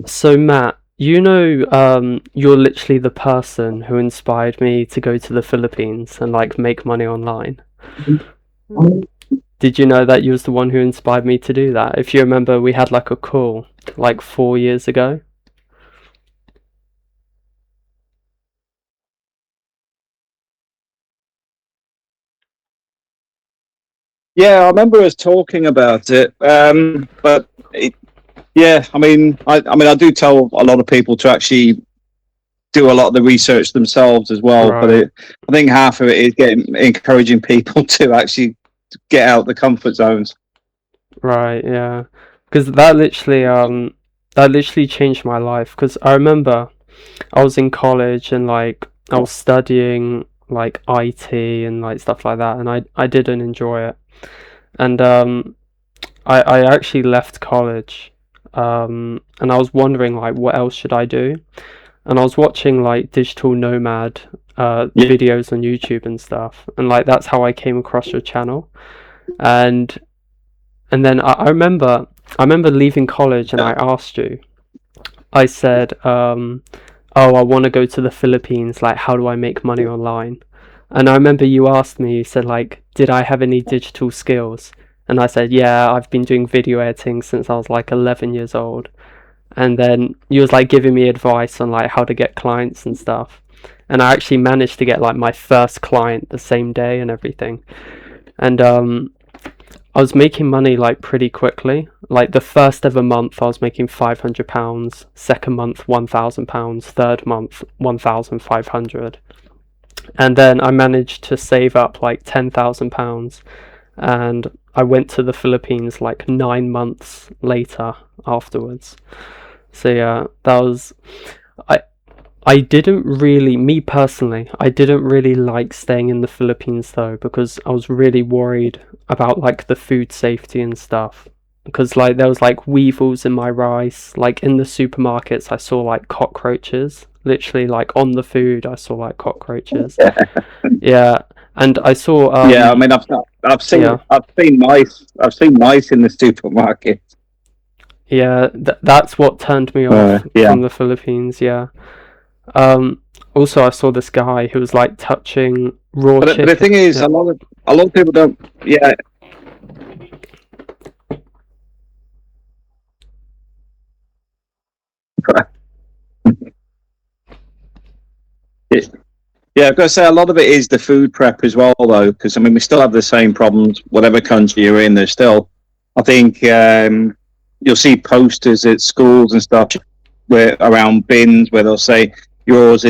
So Matt, you're literally the person who inspired me to go to the Philippines and like make money online. Did you know that you was the one who inspired me to do that? If you remember, we had like a call like 4 years ago. Yeah, I remember us talking about it. Yeah, I do tell a lot of people to actually do a lot of the research themselves as well. Right, I think half of it is encouraging people to actually get out the comfort zones. right, yeah. Because that literally changed my life. Because I remember I was in college and like I was studying like IT and like stuff like that, and I didn't enjoy it. And I actually left college, and I was wondering like what else should I do, and I was watching like digital nomad Yeah, videos on YouTube and stuff, and like that's how I came across your channel, and and then I remember leaving college and I asked you, I said, oh, I want to go to the Philippines, like how do I make money online? And I remember you asked me, you said like, did I have any digital skills? And I said, yeah, I've been doing video editing since I was like 11 years old. And then you was like giving me advice on like how to get clients and stuff. And I actually managed to get like my first client the same day and everything. And I was making money like pretty quickly. Like the first ever month, I was making £500. Second month, £1,000. Third month, 1,500. And then I managed to save up like £10,000, and I went to the Philippines like 9 months later afterwards. So yeah, that was I. I didn't really, me personally, I didn't really like staying in the Philippines though because I was really worried about like the food safety and stuff. Because like there was like weevils in my rice, like in the supermarkets I saw like cockroaches. Literally like on the food I saw like cockroaches. Yeah, and I saw yeah. I've seen yeah, I've seen mice in the supermarket. yeah, that's what turned me off Yeah, from the Philippines, yeah. Um, Also, I saw this guy who was like touching raw but the chicken. thing is, Yeah. a lot of people don't. Yeah, yeah. I've got to say, a lot of it is the food prep as well, though, because we still have the same problems. Whatever country you're in, there's still. I think you'll see posters at schools and stuff where around bins where they'll say yours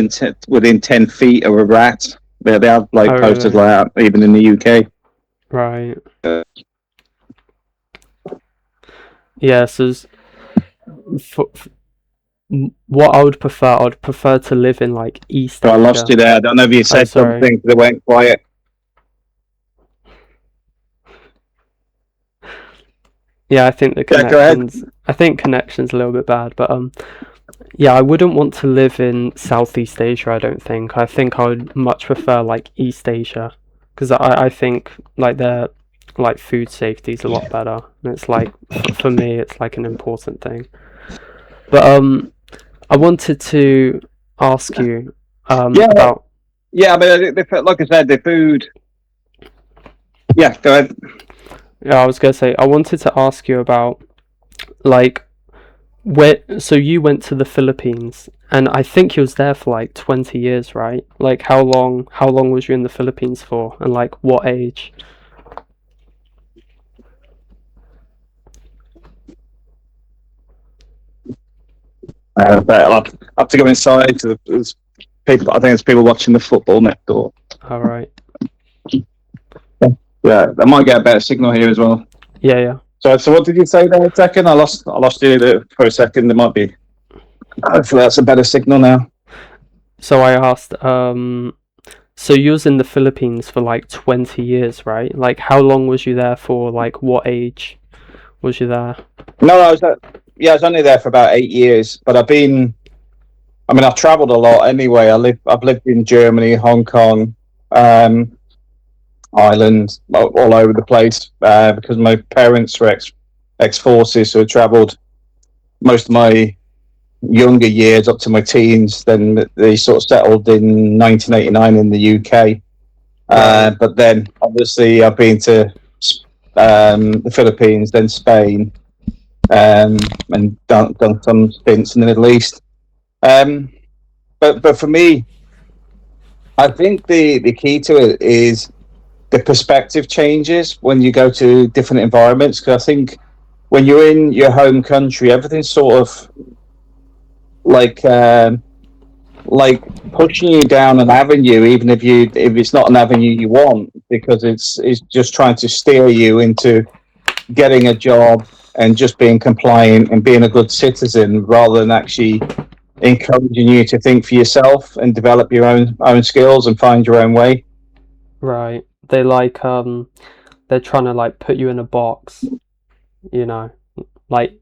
within 10 feet of a rat. They have Oh, like posters really? like that even in the UK. Right. Yeah. For, what I would prefer to live in like East So I lost Asia. you there. I don't know if you Oh, said sorry. something that went quiet. Yeah, I think the Yeah, go ahead. connections. I think connections a little bit bad, but yeah, I wouldn't want to live in Southeast Asia. I don't think. I think I would much prefer like East Asia, because I think like their like food safety is a lot better. And it's like for me, it's like an important thing. But I wanted to ask you Yeah, about. yeah. Like I said, the food. Yeah, go ahead. Yeah, I was gonna say I wanted to ask you about like where. So you went to the Philippines, and I think you was there for like 20 years, right? Like how long? How long was you in the Philippines for, and like what age? But I'll have to go inside. There's people. I think there's people watching the football next door. All right. Yeah, I might get a better signal here as well. Yeah, yeah. So what did you say there? A second, I lost you there for a second. There might be. Hopefully, that's a better signal now. So I asked. So you was in the Philippines for like 20 years, right? Like how long was you there for? Like what age was you there? No, I was yeah, I was only there for about 8 years, but I've been. I've travelled a lot anyway. I've lived in Germany, Hong Kong, um, Ireland, all over the place because my parents were ex forces, so I travelled most of my younger years up to my teens. Then they sort of settled in 1989 in the UK. Right. But then obviously I've been to the Philippines, then Spain, and done some stints in the Middle East. Um, but for me, I think the key to it is the perspective changes when you go to different environments. Because I think when you're in your home country, everything's sort of like like pushing you down an avenue, even if it's not an avenue you want, because it's just trying to steer you into getting a job and just being compliant and being a good citizen, rather than actually encouraging you to think for yourself and develop your own skills and find your own way. Right. They like they're trying to like put you in a box, you know. Like,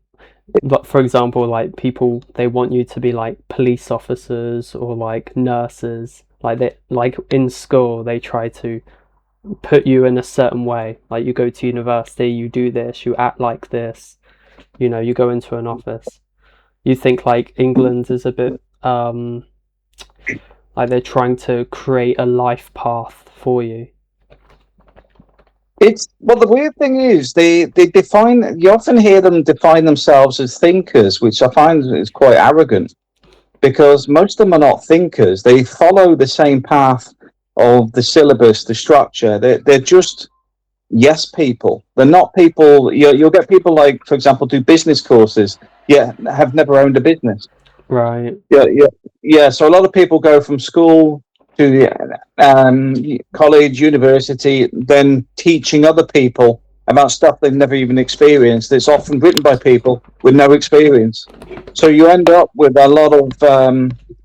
but for example, like people, they want you to be like police officers or like nurses. Like they, like in school they try to put you in a certain way. Like you go to university, you do this, you act like this, you know, you go into an office. You think like England is a bit like they're trying to create a life path for you. It's well, the weird thing is they define. You often hear them define themselves as thinkers, which I find is quite arrogant, because most of them are not thinkers. They follow the same path of the syllabus, the structure. They're just yes people. They're not people. You'll get people like, for example, do business courses, yet have never owned a business. Right. Yeah. So a lot of people go from school to college, university, then teaching other people about stuff they've never even experienced. It's often written by people with no experience. So you end up with a lot of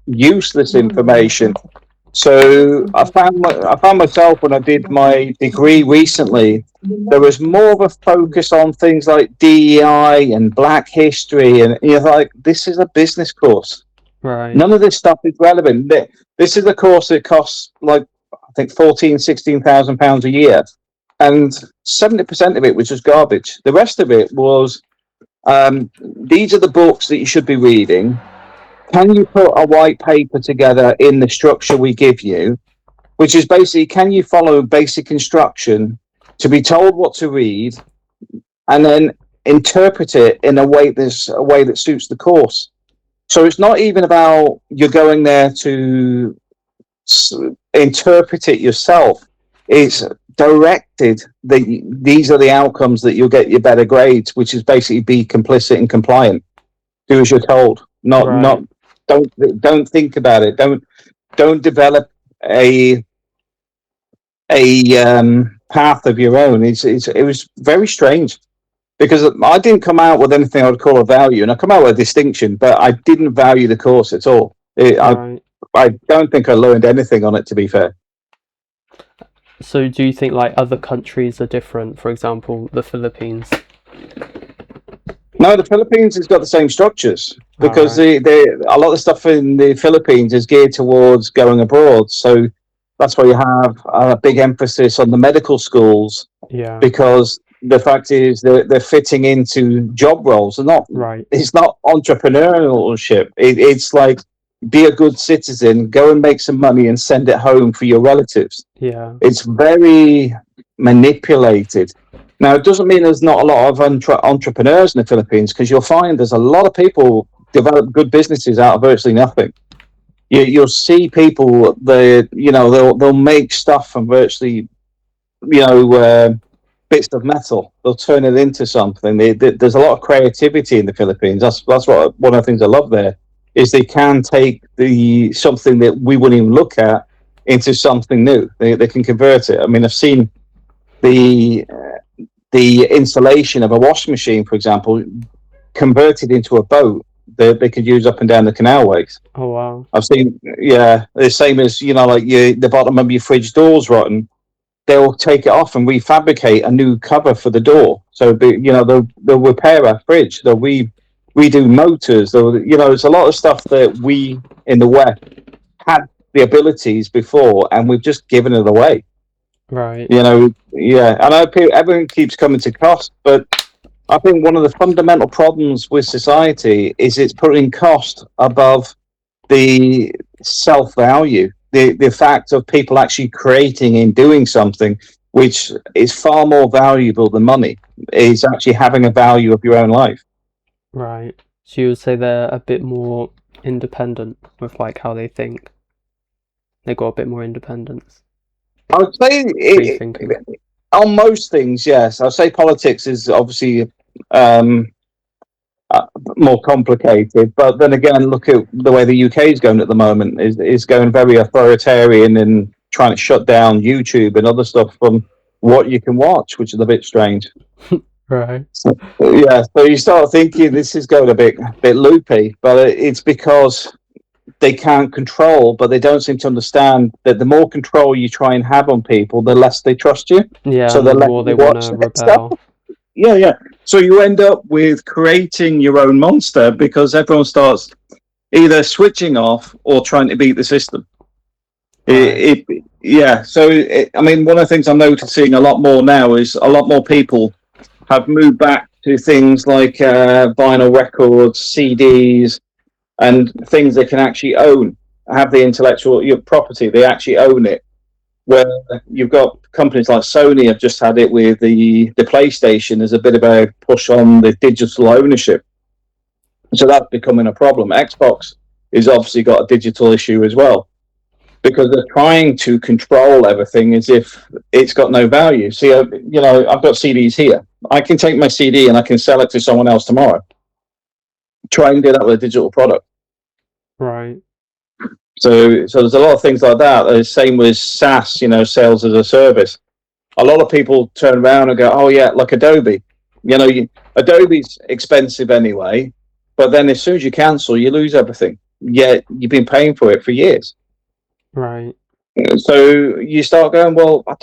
useless information. So I found myself when I did my degree recently, there was more of a focus on things like DEI and Black history, and you're like, this is a business course. Right. None of this stuff is relevant. This is a course that costs like I think £16,000 a year, and 70% of it was just garbage. The rest of it was these are the books that you should be reading. Can you put a white paper together in the structure we give you, which is basically, can you follow basic instruction to be told what to read and then interpret it in a way that suits the course? So it's not even about you're going there to interpret it yourself. It's directed that these are the outcomes that you'll get your better grades, which is basically be complicit and compliant. Do as you're told. Not don't think about it. Don't develop a path of your own. It was very strange, because I didn't come out with anything I would call a value, and I come out with a distinction, but I didn't value the course at all. Right. I don't think I learned anything on it, to be fair. So do you think like other countries are different? For example, the Philippines. No, the Philippines has got the same structures, because Alright. a lot of stuff in the Philippines is geared towards going abroad. So that's why you have a big emphasis on the medical schools, Yeah. because the fact is they're fitting into job roles. Right. It's not entrepreneurship. It's like, be a good citizen, go and make some money and send it home for your relatives. Yeah. It's very manipulated. Now, it doesn't mean there's not a lot of entrepreneurs in the Philippines, because you'll find there's a lot of people develop good businesses out of virtually nothing. You'll see people, they'll make stuff from virtually, bits of metal. They'll turn it into something. There's a lot of creativity in the Philippines. That's what one of the things I love there, is they can take something that we wouldn't even look at into something new. They can convert it. I mean, I've seen the installation of a washing machine, for example, converted into a boat that they could use up and down the canalways. Oh wow. I've seen, the same as, like the bottom of your fridge door's rotten. They'll take it off and refabricate a new cover for the door. So, they'll repair our fridge. They'll redo motors. There's a lot of stuff that we in the West had the abilities before, and we've just given it away. Right. I know everything keeps coming to cost, but I think one of the fundamental problems with society is it's putting cost above the self-value, the fact of people actually creating and doing something which is far more valuable than money, is actually having a value of your own life. Right. So you would say they're a bit more independent with like how they think. They got a bit more independence. I would say Free thinking. on most things, yes. I'd say politics is obviously um, more complicated, but then again, look at the way the UK is going at the moment. Is going very authoritarian and trying to shut down YouTube and other stuff from what you can watch, which is a bit strange. Right. Yeah, so you start thinking this is going a bit loopy, but it's because they can't control, but they don't seem to understand that the more control you try and have on people, the less they trust you. Yeah, So and the the less more they you want watch to their stuff. rebel. Yeah. So you end up with creating your own monster because everyone starts either switching off or trying to beat the system. Right. So I mean, one of the things I'm noticing a lot more now is a lot more people have moved back to things like vinyl records, CDs, and things they can actually own, have the intellectual property, they actually own it. Where you've got companies like Sony have just had it with the PlayStation as a bit of a push on the digital ownership. So that's becoming a problem. Xbox is obviously got a digital issue as well because they're trying to control everything as if it's got no value. See, I've got CDs here. I can take my CD and I can sell it to someone else tomorrow. Try and do that with a digital product. Right. So there's a lot of things like that. The same with SaaS, sales as a service. A lot of people turn around and go, "Oh yeah, like Adobe." Adobe's expensive anyway, but then as soon as you cancel, you lose everything. Yet you've been paying for it for years. Right. So you start going, "Well, I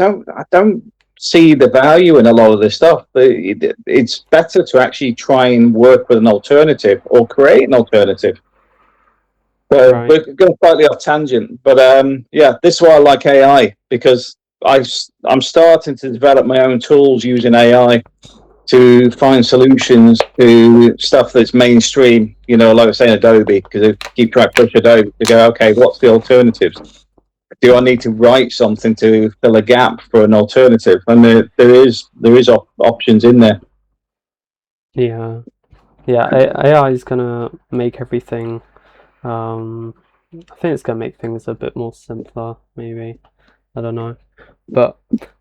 don't see the value in a lot of this stuff. It's better to actually try and work with an alternative or create an alternative." So Right. we're going slightly off tangent, but this is why I like AI because I'm starting to develop my own tools using AI to find solutions to stuff that's mainstream. Like I say, Adobe, because I keep trying to push Adobe to go, okay, what's the alternatives? Do I need to write something to fill a gap for an alternative? And there is options in there. Yeah. Yeah. AI is gonna make everything. I think it's gonna make things a bit more simpler. Maybe. I don't know. But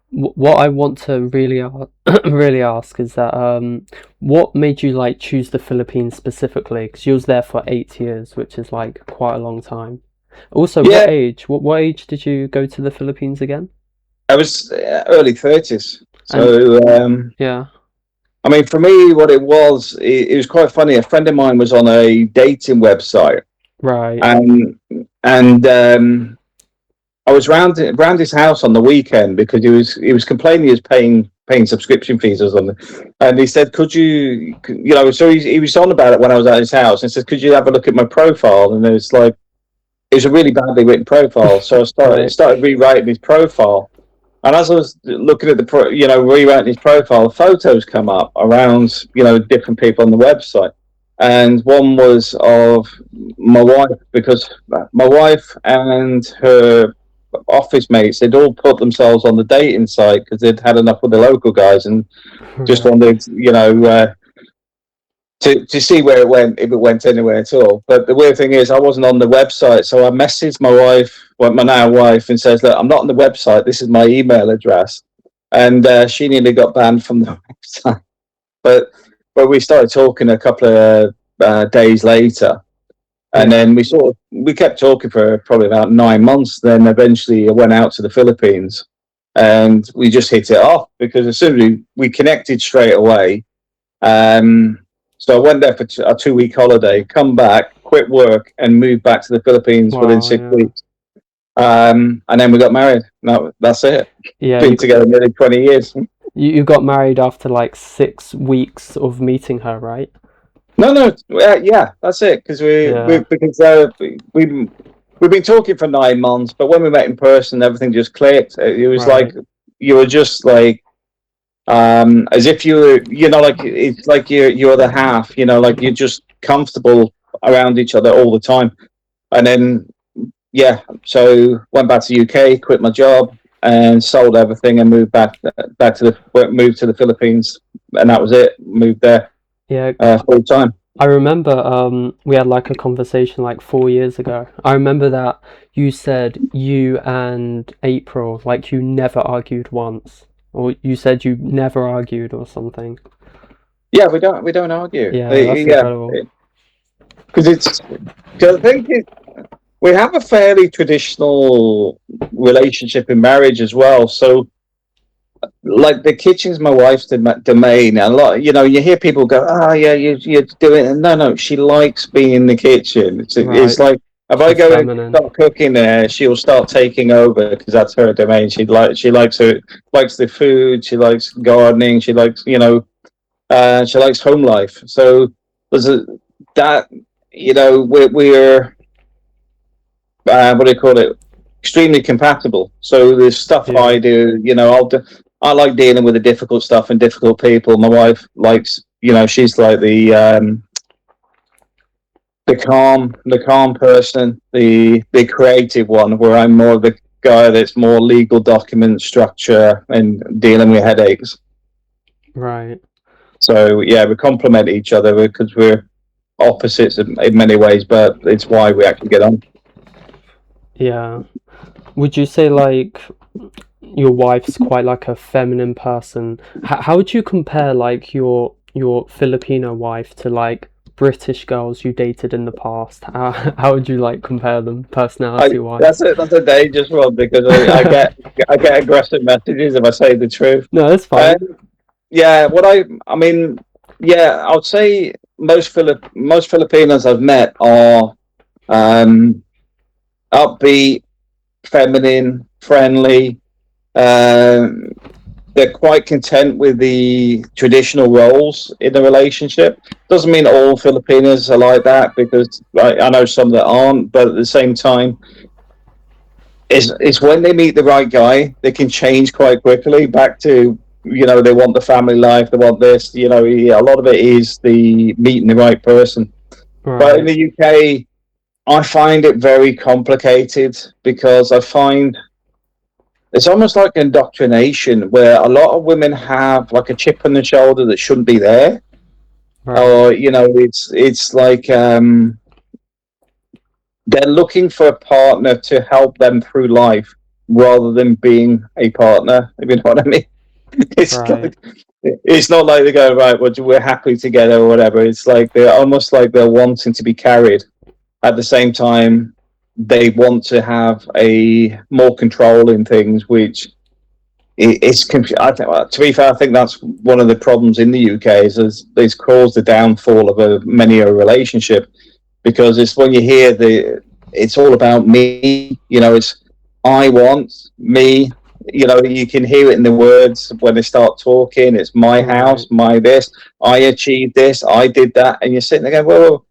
what I want to really really ask is that what made you like choose the Philippines specifically? Because you was there for 8 years, which is like quite a long time. Also, Yeah, what age? What age did you go to the Philippines again? I was early 30s. And So yeah, I mean, for me, what it was quite funny. A friend of mine was on a dating website, right, and I was round his house on the weekend because he was complaining he was paying subscription fees or something, and he said, "Could you, So he was on about it when I was at his house, and said, "Could you have a look at my profile?" And it's like it was a really badly written profile, so I right, started rewriting his profile. And as I was looking at rewriting his profile, photos come up around, different people on the website. And one was of my wife, because my wife and her office mates, they'd all put themselves on the dating site because they'd had enough with the local guys and just right. wanted, to see where it went, if it went anywhere at all. But the weird thing is, I wasn't on the website, so I messaged my wife, my now wife, and says, "Look, I'm not on the website. This is my email address," and she nearly got banned from the website. But we started talking a couple of days later, and Yeah, then we kept talking for probably about 9 months. Then eventually, I went out to the Philippines, and we just hit it off because as soon as we connected straight away. So I went there for a 2 week holiday, come back, quit work, and moved back to the Philippines within wow, six yeah, weeks. And then we got married. No, that's it. yeah. Been together nearly 20 years. You got married after like 6 weeks of meeting her, right? No, yeah, that's it. Because Yeah, we've been talking for 9 months, but when we met in person, everything just clicked. It was like right. you were just like as if like it's like you're the half, like you're just comfortable around each other all the time. And then so went back to UK, quit my job, and sold everything and moved moved to the Philippines, and that was it. Moved there Yeah, full time. I remember we had like a conversation like 4 years ago. I remember that you said you and April, like you never argued once. Or you said you never argued or something. Yeah, we don't argue. Yeah, that's incredible. Because I think we have a fairly traditional relationship in marriage as well. So, like, the kitchen's my wife's domain. And a lot, you hear people go, "Oh, yeah, you're doing it." No, she likes being in the kitchen. It's Right. like if I She's go and feminine. start cooking there, she'll start taking over because that's her domain. She likes the food. She likes gardening. She likes she likes home life. So there's that. We're what do you call it? Extremely compatible. So the stuff Yeah. I do, I like dealing with the difficult stuff and difficult people. My wife likes, she's like the calm person, the creative one, where I'm more the guy that's more legal document structure and dealing with headaches. Right. So yeah, we complement each other because we're opposites in many ways, but it's why we actually get on. Yeah. Would you say like your wife's quite like a feminine person? How would you compare like your Filipino wife to like British girls you dated in the past? How would you like compare them personality wise? That's a dangerous one because I get aggressive messages if I say the truth. No, it's Um, fine. yeah, I mean, yeah, I would say most Filipinos I've met are um, upbeat, feminine, friendly. Um, they're quite content with the traditional roles in the relationship. Doesn't mean all Filipinos are like that because I know some that aren't, but at the same time, it's when they meet the right guy, they can change quite quickly back to they want the family life, they want this. A lot of it is the meeting the right person. But in Right. the UK, I find it very complicated because I find it's almost like indoctrination where a lot of women have like a chip on the shoulder that shouldn't be there, Right. or it's like they're looking for a partner to help them through life rather than being a partner. If you know what I mean? It's Right. like, it's not like they go right. Well, we're happy together or whatever. It's like they're almost like they're wanting to be carried. At the same time, they want to have a more control in things, which it's. I think, to be fair, I think that's one of the problems in the UK is it's caused the downfall of many a relationship because it's when you hear it's all about me. It's I want me. You can hear it in the words when they start talking. It's my house, Right. my this. I achieved this. I did that, and you're sitting there going, "Well,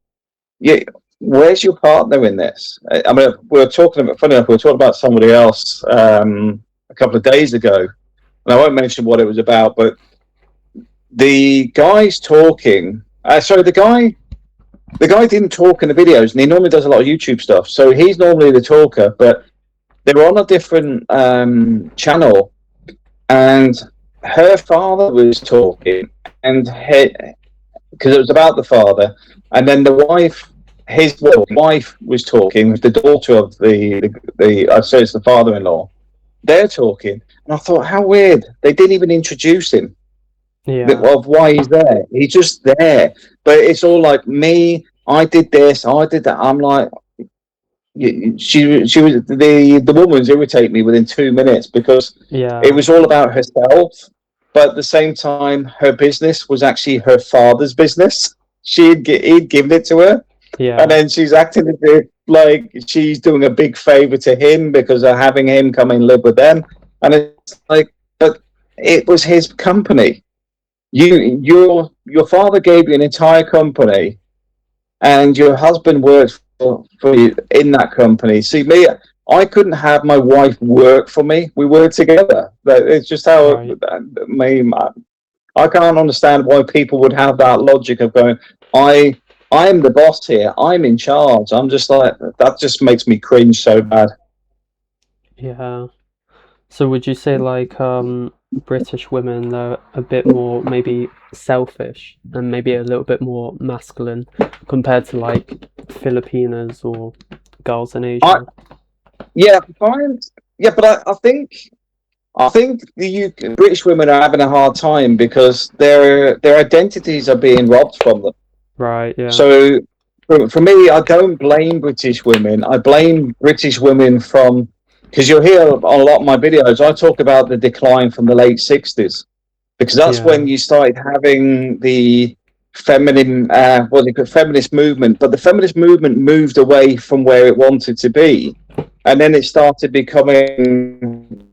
yeah, where's your partner in this?" I mean, we were talking about. Funny enough, we were talking about somebody else a couple of days ago, and I won't mention what it was about, but the guy's talking. Sorry, the guy didn't talk in the videos, and he normally does a lot of YouTube stuff. So he's normally the talker, but they were on a different channel, and her father was talking, and because it was about the father, and then the wife, his wife was talking with the daughter of the I say it's the father-in-law. They're talking, and I thought, how weird! They didn't even introduce him Yeah. of why he's there. He's just there, but it's all like me. I did this. I did that. I'm like, she was the woman was irritating me within 2 minutes because it Yeah. was all about herself, but at the same time, her business was actually her father's business. He'd given it to her, and Yeah. then she's acting as if like she's doing a big favor to him because of having him come and live with them, and it's like, but it was his company. Your father gave you an entire company, and your husband worked for you in that company. See me, I couldn't have my wife work for me. We work together. It's just how Right. I can't understand why people would have that logic of going, I'm the boss here. I'm in charge. I'm just like, that just makes me cringe so bad. Yeah. So would you say like British women are a bit more maybe selfish and maybe a little bit more masculine compared to like Filipinas or girls in I Asia? Yeah, fine. Yeah, but I think the British women are having a hard time because their identities are being robbed from them. Right, yeah. So for me, I don't blame British women. I blame British women from, because you'll hear on a lot of my videos, I talk about the decline from the late 60s, because that's when Yeah. you started having the feminine, what they call feminist movement. But the feminist movement moved away from where it wanted to be. And then it started becoming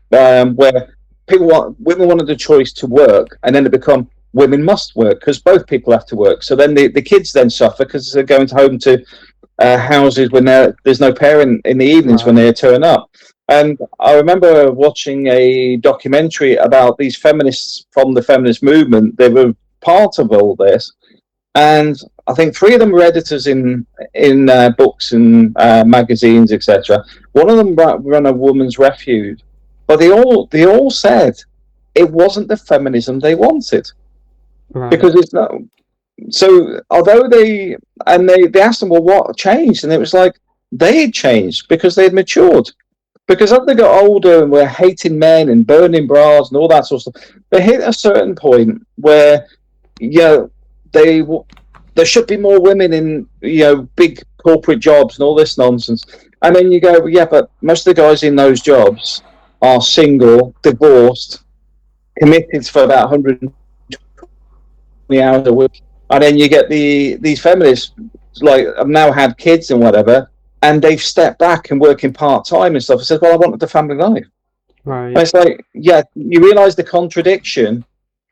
where women wanted the choice to work, and then it become women must work because both people have to work. So then the kids then suffer because they're going home to houses when there's no parent in the evenings when Right. they turn up. And I remember watching a documentary about these feminists from the feminist movement. They were part of all this, and I think three of them were editors in books and magazines, etc. One of them ran a woman's refuge, but they all said it wasn't the feminism they wanted Right. because it's not. So although they asked them, well, what changed, and it was like they had changed because they had matured. Because as they got older and were hating men and burning bras and all that sort of stuff, they hit a certain point where they there should be more women in big corporate jobs and all this nonsense. And then you go, well, yeah, but most of the guys in those jobs are single, divorced, committed for about 120 hours a week. And then you get these feminists like have now had kids and whatever, and they've stepped back and working part time and stuff. It says, well, I wanted the family life. And Right. it's like, yeah, you realise the contradiction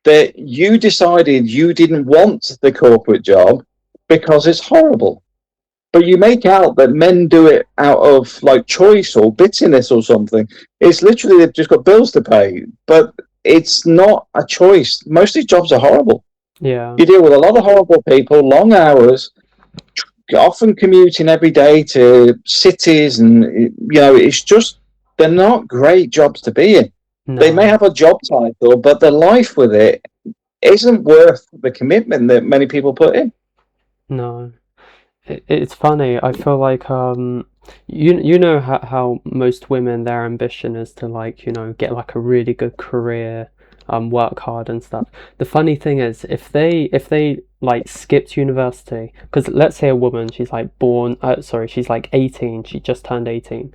that you decided you didn't want the corporate job because it's horrible. But you make out that men do it out of like choice or bitterness or something. It's literally they've just got bills to pay. But it's not a choice. Most of these jobs are horrible. Yeah. You deal with a lot of horrible people, long hours, often commuting every day to cities, and it's just they're not great jobs to be in. They may No. have a job title, but the life with it isn't worth the commitment that many people put in. No. It's funny. I feel like you know how most women their ambition is to like get like a really good career, work hard and stuff. The funny thing is if they like skipped university, because let's say a woman she's like she's like 18, she just turned 18,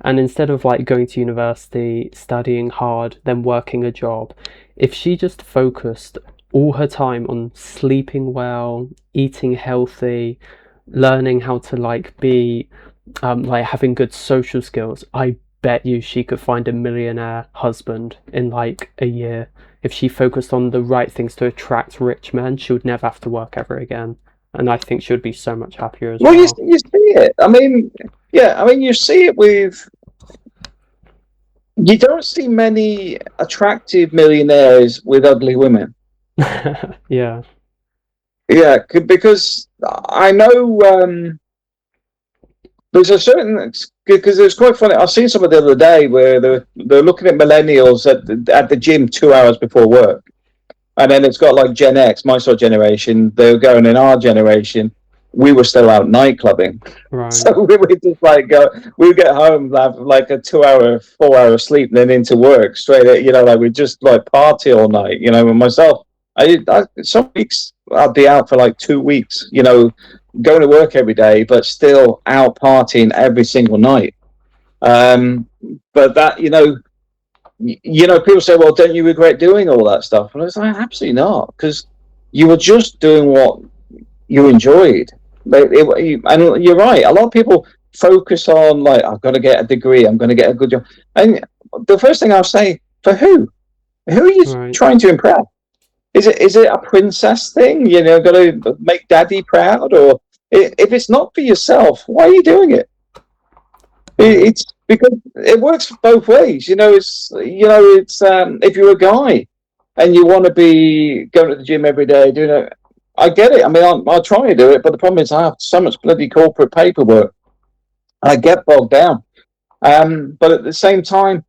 and instead of like going to university, studying hard, then working a job, if she just focused all her time on sleeping well, eating healthy, learning how to like be like having good social skills, I bet you she could find a millionaire husband in like a year. If she focused on the right things to attract rich men, she would never have to work ever again. And I think she would be so much happier as Well, you well. see it. I mean, yeah, I mean, you see it with. You don't see many attractive millionaires with ugly women. Yeah. Yeah, because I know there's a certain because it's quite funny. I've seen some of the other day where they're looking at millennials at the gym 2 hours before work, and then it's got like Gen X, my sort of generation. They're going in our generation. We were still out night clubbing, Right. so we would just like go. We get home, have like a 2 hour, 4 hour sleep, then into work straight. Like we just like party all night. And myself, I some weeks I'd be out for like 2 weeks. Going to work every day, but still out partying every single night. But that people say, well, don't you regret doing all that stuff? And I was like, absolutely not, because you were just doing what you enjoyed. And you're right. A lot of people focus on like, I've got to get a degree, I'm going to get a good job. And the first thing I'll say, for who? Who are you Right. trying to impress? Is it a princess thing? Got to make daddy proud, or if it's not for yourself, why are you doing it? Right. It's because it works both ways. It's if you're a guy and you want to be going to the gym every day, doing it. I get it. I mean, I'll try to do it, but the problem is I have so much bloody corporate paperwork. I get bogged down. But at the same time,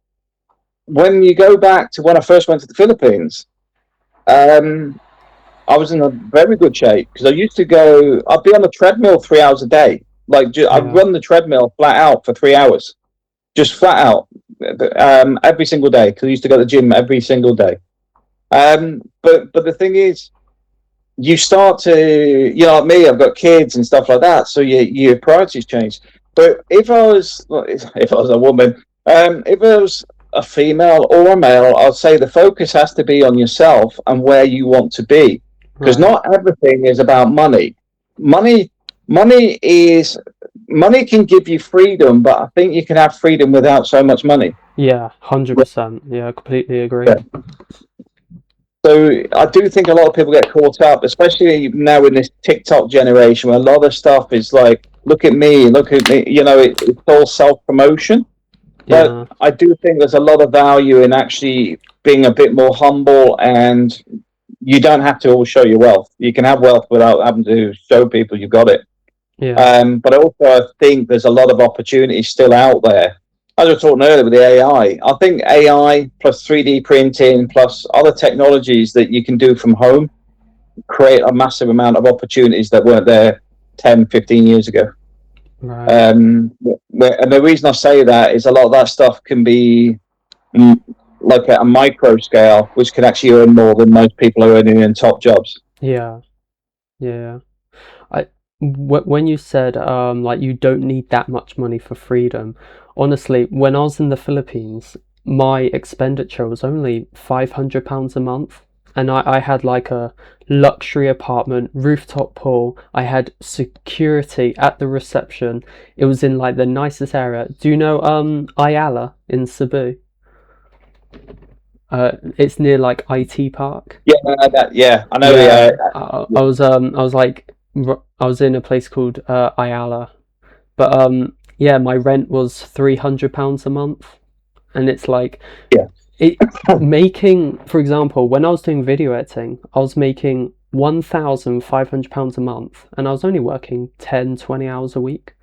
when you go back to when I first went to the Philippines, I was in a very good shape because I used to go. I'd be on the treadmill 3 hours a day. Like I'd run the treadmill flat out for 3 hours, just flat out, every single day. Because I used to go to the gym every single day. But the thing is, you start to, like me, I've got kids and stuff like that, so your priorities change. But if I was a woman, if I was a female or a male, I'd say the focus has to be on yourself and where you want to be, because not everything is about money. Money can give you freedom, but I think you can have freedom without so much money. Yeah, 100%. Yeah, I completely agree. Yeah. So I do think a lot of people get caught up, especially now in this TikTok generation, where a lot of stuff is like, look at me. It's all self-promotion. But I do think there's a lot of value in actually being a bit more humble, and you don't have to always show your wealth. You can have wealth without having to show people you've got it. Yeah. But also I think there's a lot of opportunities still out there. As I was talking earlier with the AI, I think AI plus 3D printing plus other technologies that you can do from home create a massive amount of opportunities that weren't there 10, 15 years ago. Right. And the reason I say that is a lot of that stuff can be like at a micro scale, which can actually earn more than most people are earning in top jobs. Yeah. When you said like you don't need that much money for freedom, honestly, when I was in the Philippines, my expenditure was only £500 a month, and I had like a luxury apartment, rooftop pool. I had security at the reception. It was in like the nicest area. Do you know Ayala in Cebu? It's near like IT Park. Yeah, I know. Yeah, I was in a place called Ayala, but yeah, my rent was £300 a month, and it's like making, for example, when I was doing video editing, I was making £1,500 a month, and I was only working 10, 20 hours a week.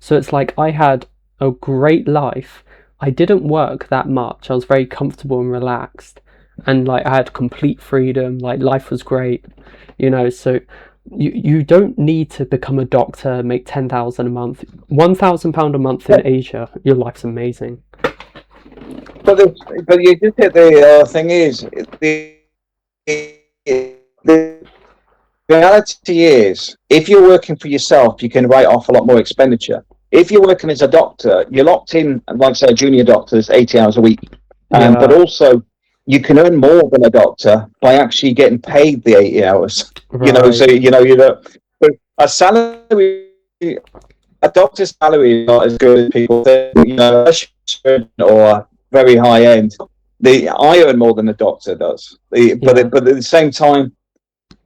So it's like I had a great life. I didn't work that much. I was very comfortable and relaxed, and like I had complete freedom. Like life was great, so you don't need to become a doctor, make 10,000 a month, £1,000 a month in Asia. Your life's amazing. But you just hit the thing is the reality is, if you're working for yourself, you can write off a lot more expenditure. If you're working as a doctor, you're locked in, like say a junior doctor, is 80 hours a week. But also you can earn more than a doctor by actually getting paid the 80 hours. Right. But a salary, a doctor's salary is not as good as people think, or very high end. I earn more than a doctor does. But at the same time,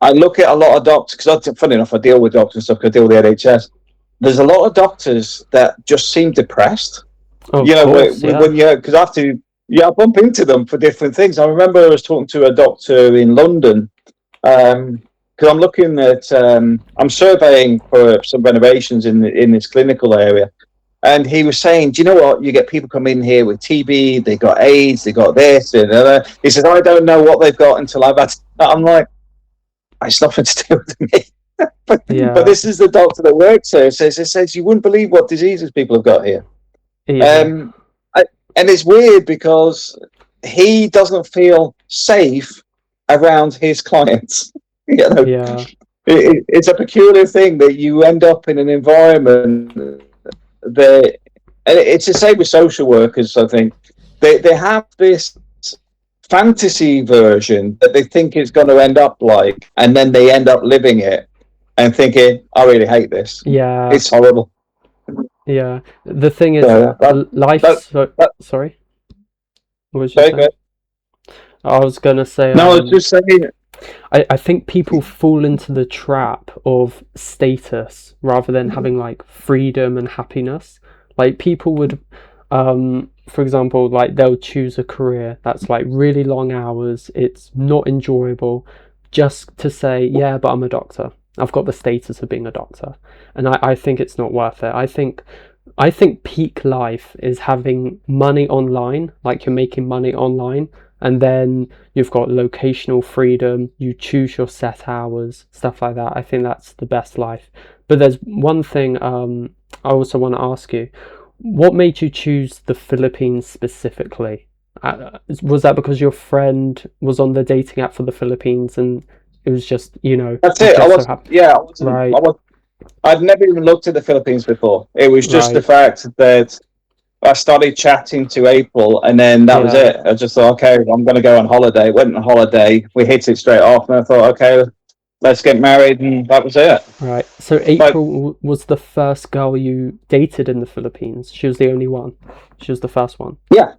I look at a lot of doctors, because funny enough, I deal with doctors and stuff, because I deal with the NHS. There's a lot of doctors that just seem depressed. Because I bump into them for different things. I remember I was talking to a doctor in London, because I'm looking at, I'm surveying for some renovations in this clinical area. And he was saying, do you know what? You get people come in here with TB, they got AIDS, they got this, and he says, I don't know what they've got until I've had. I'm like, it's nothing to do with me. But this is the doctor that works there. It says you wouldn't believe what diseases people have got here. And it's weird because he doesn't feel safe around his clients. It's a peculiar thing that you end up in an environment that, and it's the same with social workers. I think they have this fantasy version that they think is going to end up like, and then they end up living it and thinking, I really hate this. Yeah, it's horrible. Yeah, the thing is, sorry. What was you saying? I was gonna say. No, I was just saying. I think people fall into the trap of status rather than having like freedom and happiness. Like people would for example, like they'll choose a career that's like really long hours, it's not enjoyable, just to say, yeah, but I'm a doctor. I've got the status of being a doctor. And I think it's not worth it. I think peak life is having money online, like you're making money online, and then you've got locational freedom, you choose your set hours, stuff like that. I think that's the best life. But there's one thing I also want to ask you. What made you choose the Philippines specifically? Was that because your friend was on the dating app for the Philippines and it was just, That's you it. I just so was, happy? yeah, I wasn't. Right, I'd never even looked at the Philippines before. It was just the right, fact that I started chatting to April, and then that was yeah, it. I just thought, okay, I'm going to go on holiday. Went on holiday. We hit it straight off, and I thought, okay, let's get married, and that was it. right. So But April was the first girl you dated in the Philippines. She was the only one. She was the first one. yeah,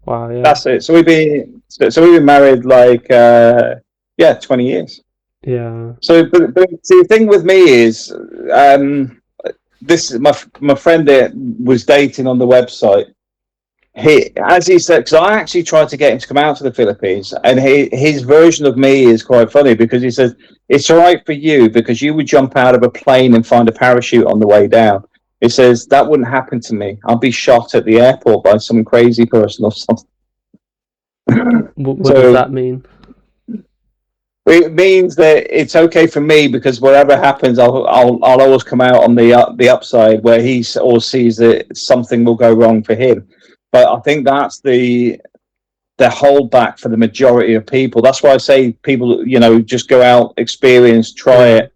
Wow, yeah, that's it. So we've been married like 20 years. yeah, But see, the thing with me is, this my friend that was dating on the website. As he said, because I actually tried to get him to come out to the Philippines, and his version of me is quite funny because he says it's all right for you because you would jump out of a plane and find a parachute on the way down. He says that wouldn't happen to me. I'll be shot at the airport by some crazy person or something. what does So that mean? it means that it's okay for me because whatever happens, I'll always come out on the upside where he or sees that something will go wrong for him. But I think that's the holdback for the majority of people. That's why I say people, just go out, experience, try Yeah. it,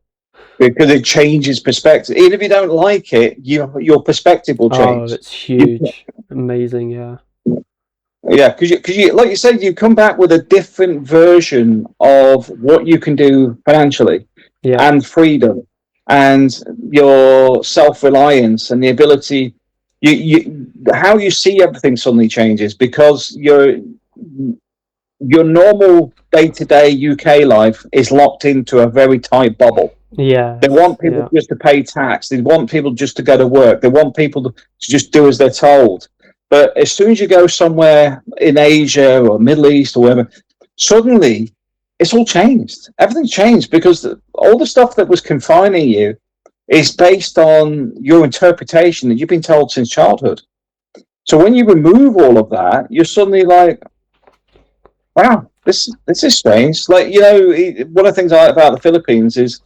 because it changes perspective. Even if you don't like it, your perspective will Oh, change. it's huge. Amazing, yeah. Yeah, because you, like you said, you come back with a different version of what you can do financially, Yeah. and freedom, and your self-reliance, and the ability. How you see everything suddenly changes because your normal day-to-day UK life is locked into a very tight bubble. They Yes, want people yeah. just to pay tax. They want people just to go to work. They want people to just do as they're told. But as soon as you go somewhere in Asia or Middle East or wherever, suddenly it's all changed. Everything's changed because all the stuff that was confining you is based on your interpretation that you've been told since childhood. So when you remove all of that, you're suddenly like, wow, this is strange. Like, one of the things I like about the Philippines is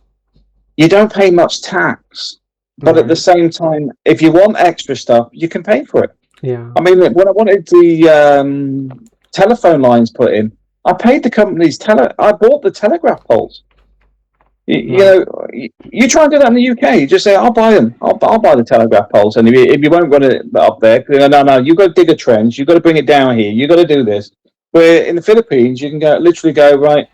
you don't pay much tax, but at the Right. same time, if you want extra stuff, you can pay for it. Yeah. I mean, when I wanted the telephone lines put in, I paid the company's I bought the telegraph poles. Right. You try and do that in the UK. You just say, "I'll buy them. I'll buy the telegraph poles." And if you won't run it up there, no, you've got to dig a trench. You've got to bring it down here. You've got to do this. Where in the Philippines, you can literally go right.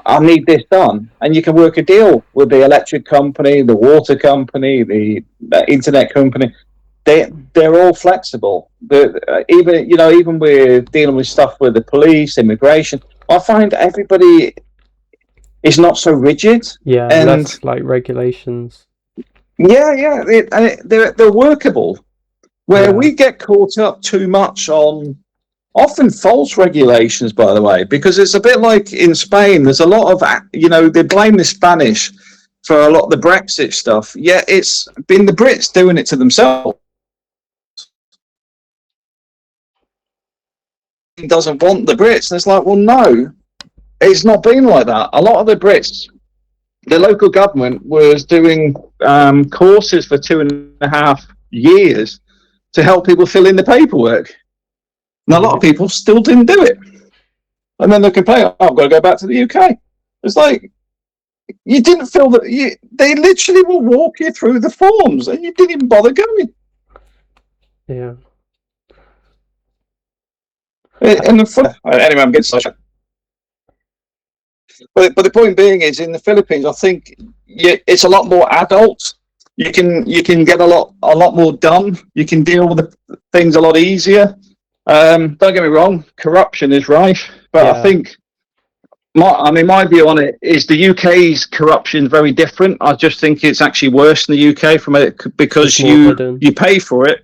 I need this done, and you can work a deal with the electric company, the water company, the internet company. They're all flexible. Even we're dealing with stuff with the police, immigration. I find everybody is not so rigid, Yeah, and less like regulations. they're workable. Where Yeah. we get caught up too much on often false regulations, by the way, because it's a bit like in Spain. There's a lot of they blame the Spanish for a lot of the Brexit stuff. Yet it's been the Brits doing it to themselves. Doesn't want the Brits, and it's like, well, no, it's not been like that. A lot of the Brits, the local government was doing courses for 2.5 years to help people fill in the paperwork, and a lot of Right. people still didn't do it. And then they complain, "Oh, I've got to go back to the UK." It's like you didn't fill they literally will walk you through the forms, and you didn't even bother going. Yeah. And anyway, I'm getting such. But the point being is, in the Philippines, I think it's a lot more adult. You can get a lot more done. You can deal with the things a lot easier. Don't get me wrong, corruption is rife, but I Yeah. think my view on it is the UK's corruption is very different. I just think it's actually worse in the UK because It's more hidden. you pay for it.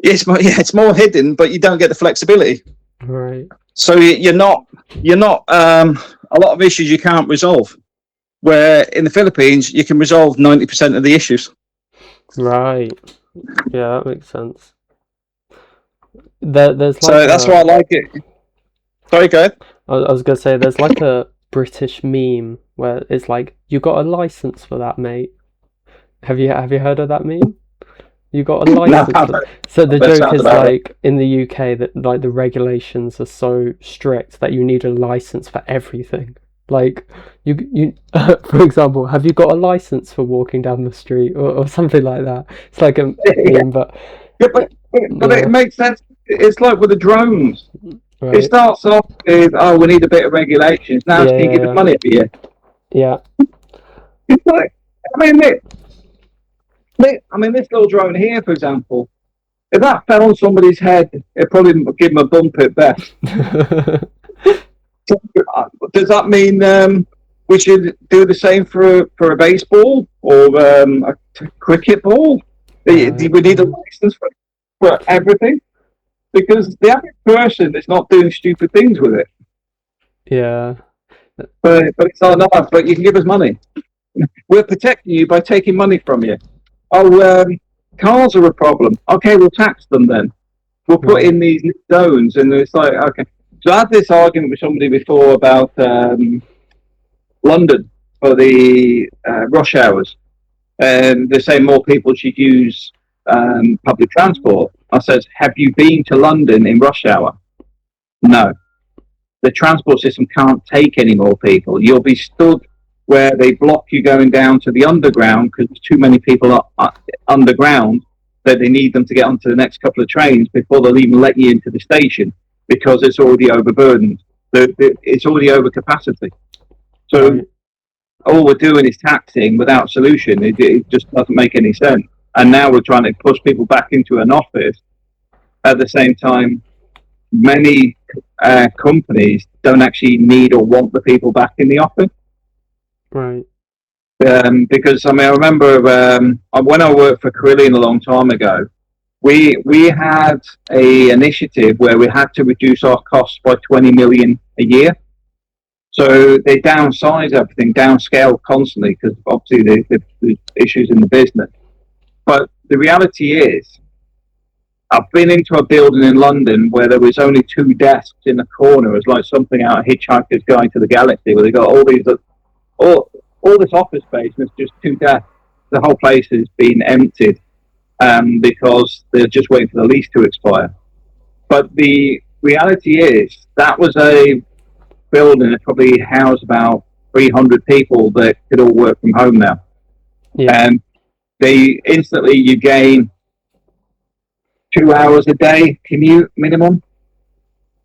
it's more hidden, but you don't get the flexibility. Right. So you're not a lot of issues you can't resolve. Where in the Philippines you can resolve 90% of the issues. Right. Yeah, that makes sense. There's like So that's why I like it. Sorry, go ahead. I was gonna say there's like a British meme where it's like, you got a license for that, mate. Have you heard of that meme? You got a No, license for that. So the that joke sounds is about right. like in the UK that like the regulations are so strict that you need a license for everything. Like you for example, have you got a license for walking down the street or something like that? It's like a meme, but Yeah, but yeah, it makes sense. It's like with the drones. It right. starts off with, oh, we need a bit of regulations. Now, Yeah, can you yeah, give us yeah. money every year? Yeah. It's like, I mean, this little drone here, for example, if that fell on somebody's head, it'd probably give them a bump at best. So, does that mean we should do the same for a baseball or a cricket ball? Do we need a license for everything? Because the average person is not doing stupid things with it. Yeah. But it's not enough. But you can give us money. We're protecting you by taking money from you. Oh, cars are a problem. Okay, we'll tax them then. We'll put Right. in these zones, and it's like, okay. So I had this argument with somebody before about London for the rush hours, and they're saying more people should use public transport. I says, have you been to London in rush hour? No. The transport system can't take any more people. You'll be stood where they block you going down to the underground because there's too many people underground that they need them to get onto the next couple of trains before they'll even let you into the station because it's already overburdened. It's already over capacity. So Right. all we're doing is taxing without solution. It just doesn't make any sense. And now we're trying to push people back into an office. At the same time, many companies don't actually need or want the people back in the office. Right. Because I mean, I remember when I worked for Carillion a long time ago, we had a initiative where we had to reduce our costs by 20 million a year. So they downsize everything, downscale constantly because obviously there's issues in the business. But the reality is, I've been into a building in London where there was only 2 desks in the corner. It was like something out of Hitchhiker's Guide to the Galaxy, where they got all this office space and it's just 2 desks. The whole place has been emptied because they're just waiting for the lease to expire. But the reality is that was a building that probably housed about 300 people that could all work from home now. Yeah. And they instantly you gain 2 hours a day commute minimum.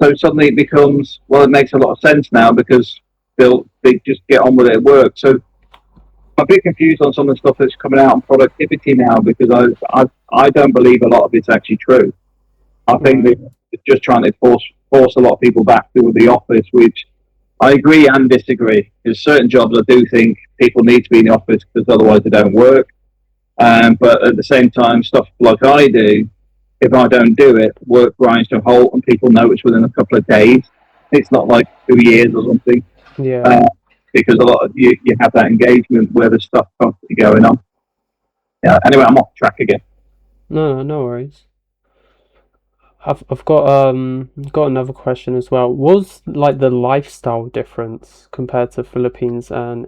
So suddenly it becomes, well, it makes a lot of sense now because they just get on with their work. So I'm a bit confused on some of the stuff that's coming out on productivity now because I don't believe a lot of it's actually true. I think Right. they're just trying to force a lot of people back to the office, which I agree and disagree. There's certain jobs I do think people need to be in the office because otherwise they don't work. But at the same time, stuff like I do, if I don't do it, work grinds to a halt and people notice within a couple of days. It's not like 2 years or something. Yeah. Because a lot of you have that engagement where there's stuff constantly going on. Yeah. Anyway, I'm off track again. No worries. I've got another question as well. Was like the lifestyle difference compared to Philippines and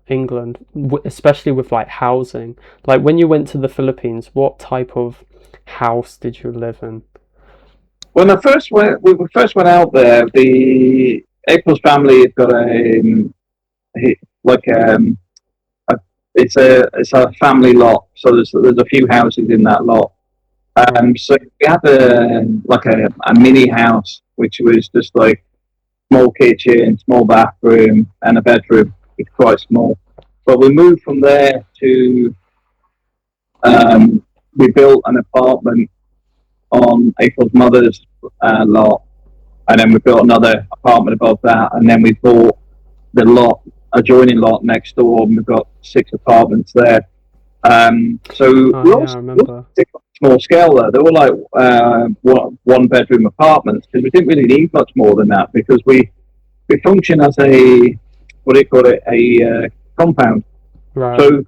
England, especially with like housing? Like when you went to the Philippines, what type of house did you live in? When we first went out there. The April's family has got like a it's a family lot. So there's a few houses in that lot. Right. So we had a mini house, which was just like small kitchen, small bathroom, and a bedroom. It's quite small. But we moved from there to we built an apartment on April's mother's lot, and then we built another apartment above that, and then we bought the lot adjoining lot next door, and we've got 6 apartments there. So Oh we're yeah, I also remember. small scale there. They were like one bedroom apartments because we didn't really need much more than that because we function as a what do you call it, a compound. Right. So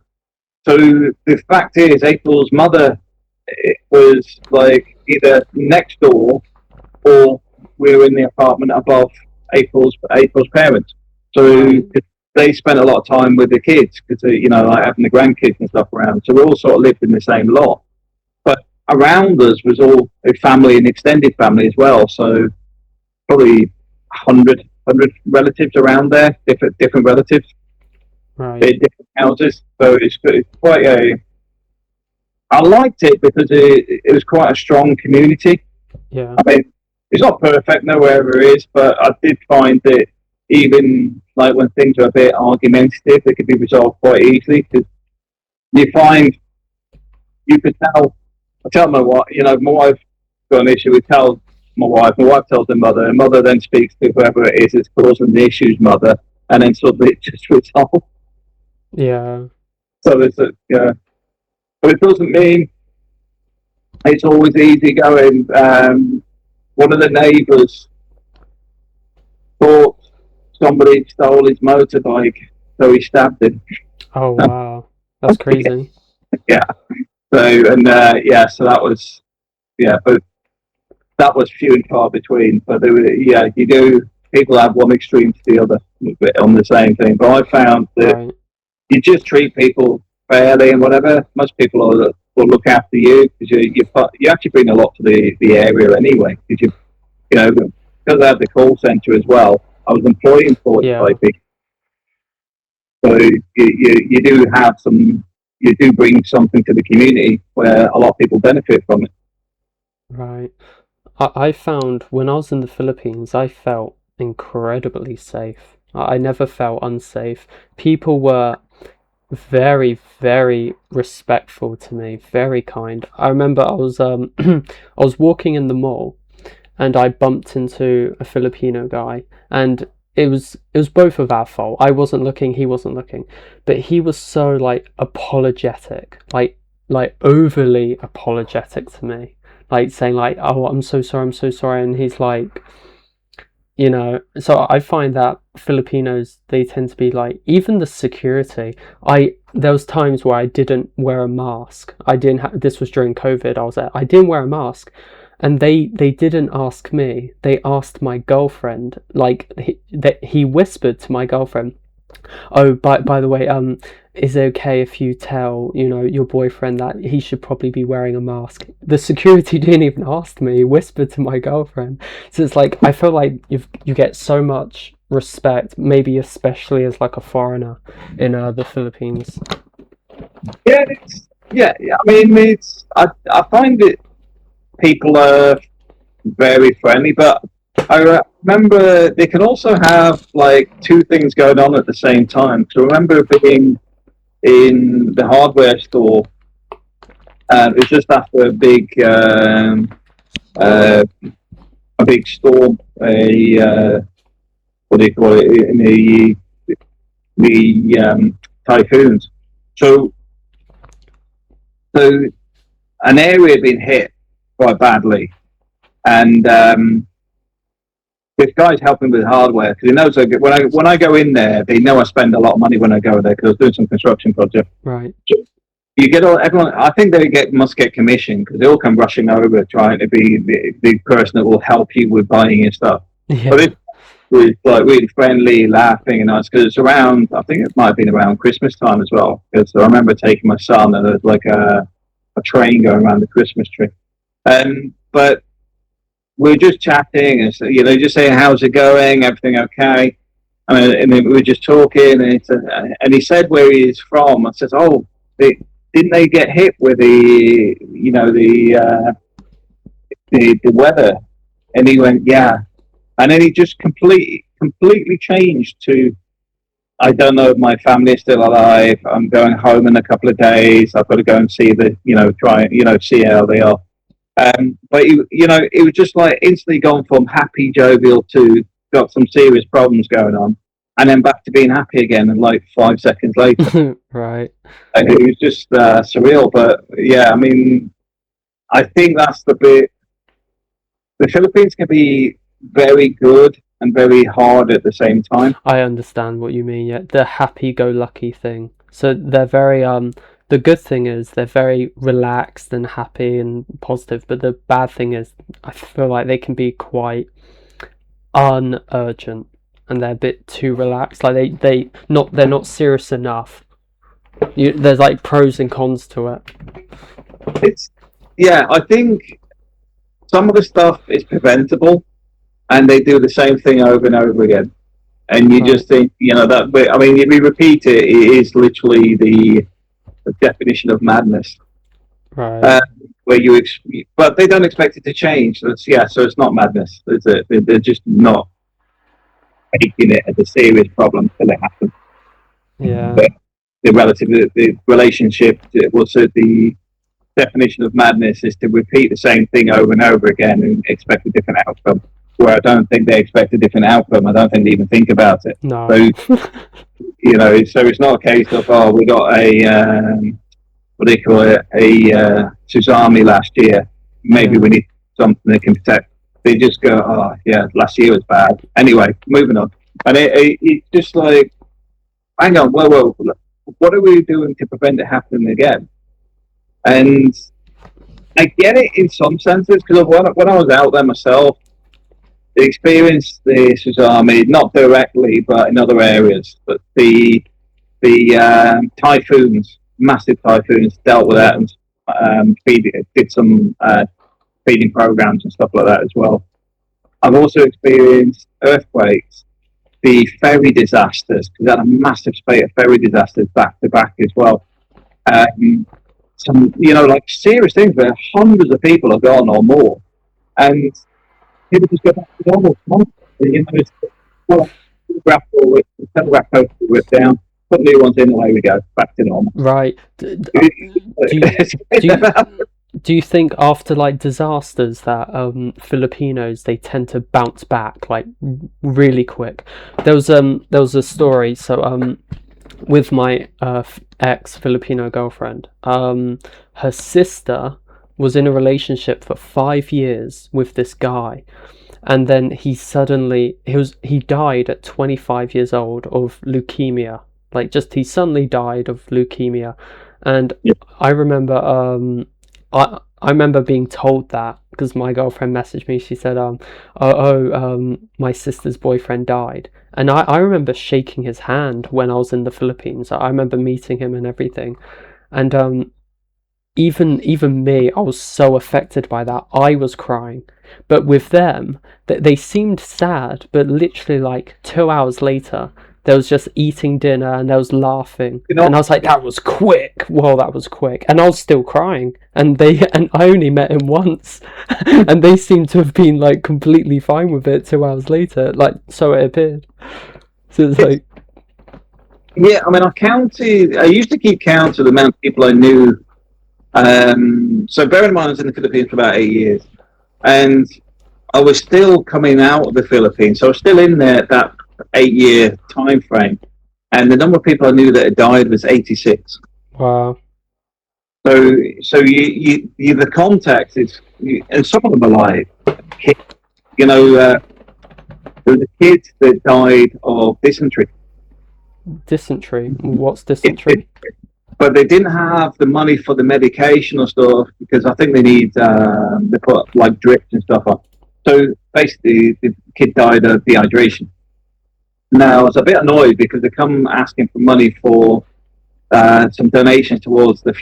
the fact is, April's mother was like either next door or we were in the apartment above April's parents. So Right. they spent a lot of time with the kids because like having the grandkids and stuff around. So we all sort of lived in the same lot. But around us was all a family and extended family as well. So probably 100 relatives around there, different relatives Right. in different houses. So it's quite a. I liked it because it was quite a strong community. Yeah. I mean, it's not perfect, nowhere ever is, but I did find that even like when things are a bit argumentative, they could be resolved quite easily because you find you could tell. I tell my wife, my wife got an issue. We tell my wife. My wife tells her mother. Her mother then speaks to whoever it is that's causing the issue's mother, and then suddenly it just resolves. Yeah. So there's yeah, but it doesn't mean it's always easy going. One of the neighbours thought somebody stole his motorbike, so he stabbed him. Oh wow, that's crazy. Yeah. So so that was but that was few and far between. But there were, you do people have one extreme to the other on the same thing. But I found that Right. you just treat people fairly and whatever. Most people will look after you because you actually bring a lot to the area anyway. Because because I had the call centre as well. I was employing 45 people, so you do have some. You do bring something to the community where a lot of people benefit from it. Right. I found when I was in the Philippines, I felt incredibly safe. I never felt unsafe. People were very, very respectful to me, very kind. I remember I was I was walking in the mall and I bumped into a Filipino guy, and it was both of our fault. I wasn't looking, he wasn't looking, but he was so like apologetic, like overly apologetic to me, like saying like, "Oh, I'm so sorry, I'm so sorry," and he's like, so I find that Filipinos, they tend to be like, even the security. There was times where I didn't wear a mask. I didn't this was during COVID. I didn't wear a mask, and they didn't ask me. They asked my girlfriend. Like he whispered to my girlfriend, "Oh, by the way, is it okay if you tell, your boyfriend that he should probably be wearing a mask?" The security didn't even ask me, he whispered to my girlfriend. So it's like, I feel like you get so much respect, maybe especially as like a foreigner in the Philippines. Yeah, I mean, I find it people are very friendly, but I remember they can also have like two things going on at the same time. So I remember being in the hardware store. It was just after a big storm, what do you call it, in the typhoons. So so an area had been hit quite badly, and this guy's helping with hardware because he knows when I go in there, they know I spend a lot of money when I go there because I was doing some construction project. Right. So you get everyone. I think must get commission because they all come rushing over trying to be the person that will help you with buying your stuff. Yeah. But it was like really friendly, laughing, and nice because it's around. I think it might have been around Christmas time as well because I remember taking my son and there's like a train going around the Christmas tree. But we're just chatting and just saying, "How's it going? Everything okay?" And then we were just talking, and he said where he is from. I said, "Oh, didn't they get hit with the weather?" And he went, "Yeah." And then he just completely changed to, "I don't know if my family is still alive. I'm going home in a couple of days. I've got to go and see see how they are." But it was just like instantly gone from happy, jovial to got some serious problems going on, and then back to being happy again. And like 5 seconds later, Right. it was just surreal. But yeah, I mean, I think that's the bit. The Philippines can be very good and very hard at the same time. I understand what you mean. Yeah, the happy-go-lucky thing. So they're very The good thing is they're very relaxed and happy and positive, but the bad thing is I feel like they can be quite unurgent and they're a bit too relaxed. Like they're not serious enough. There's like pros and cons to it. I think some of the stuff is preventable, and they do the same thing over and over again. And you just think, that. But I mean, if we repeat it, it is literally the definition of madness. Right. But they don't expect it to change. So it's not madness. They're just not taking it as a serious problem until it happens. Yeah. But the relationship, the definition of madness is to repeat the same thing over and over again and expect a different outcome. Where I don't think they expect a different outcome. I don't think they even think about it. No. So, so it's not a case of, we got a tsunami last year. Maybe we need something that can protect. They just go, last year was bad. Anyway, moving on. And it's just like, hang on, whoa, what are we doing to prevent it happening again? And I get it in some senses, because when I was out there myself, I experienced the tsunami, not directly, but in other areas. But the typhoons, massive typhoons, dealt with that and did some feeding programs and stuff like that as well. I've also experienced earthquakes, the ferry disasters, because we had a massive spate of ferry disasters back to back as well. Some, like serious things where hundreds of people are gone or more. And people just go back to normal. Telegraph posts ripped down, put new ones in, away we go, back to normal. Right. Do you think after like disasters that Filipinos, they tend to bounce back like really quick? There was a story. So with my ex Filipino girlfriend, her sister was in a relationship for 5 years with this guy, and then he died at 25 years old of leukemia. Like he suddenly died of leukemia, and I remember I remember being told that because my girlfriend messaged me. She said, my sister's boyfriend died. And I remember shaking his hand when I was in the Philippines. I remember meeting him and everything. And even me, I was so affected by that. I was crying. But with them, they seemed sad, but literally like 2 hours later, there was just eating dinner and there was laughing. And I was like, that was quick. Whoa, that was quick. And I was still crying. And I only met him once. And they seemed to have been like completely fine with it 2 hours later. Like, so it appeared. So it's like... Yeah, I mean, I used to keep count of the amount of people I knew. So bear in mind, I was in the Philippines for about 8 years. And I was still coming out of the Philippines. So I was still in there that 8-year time frame, and the number of people I knew that had died was 86. Wow. So you the context is, and some of them are like kids. There was a kid that died of dysentery. Dysentery? What's dysentery? But they didn't have the money for the medication or stuff, because I think they put like drips and stuff on. So basically, the kid died of dehydration. Now, I was a bit annoyed because they come asking for money for some donations towards the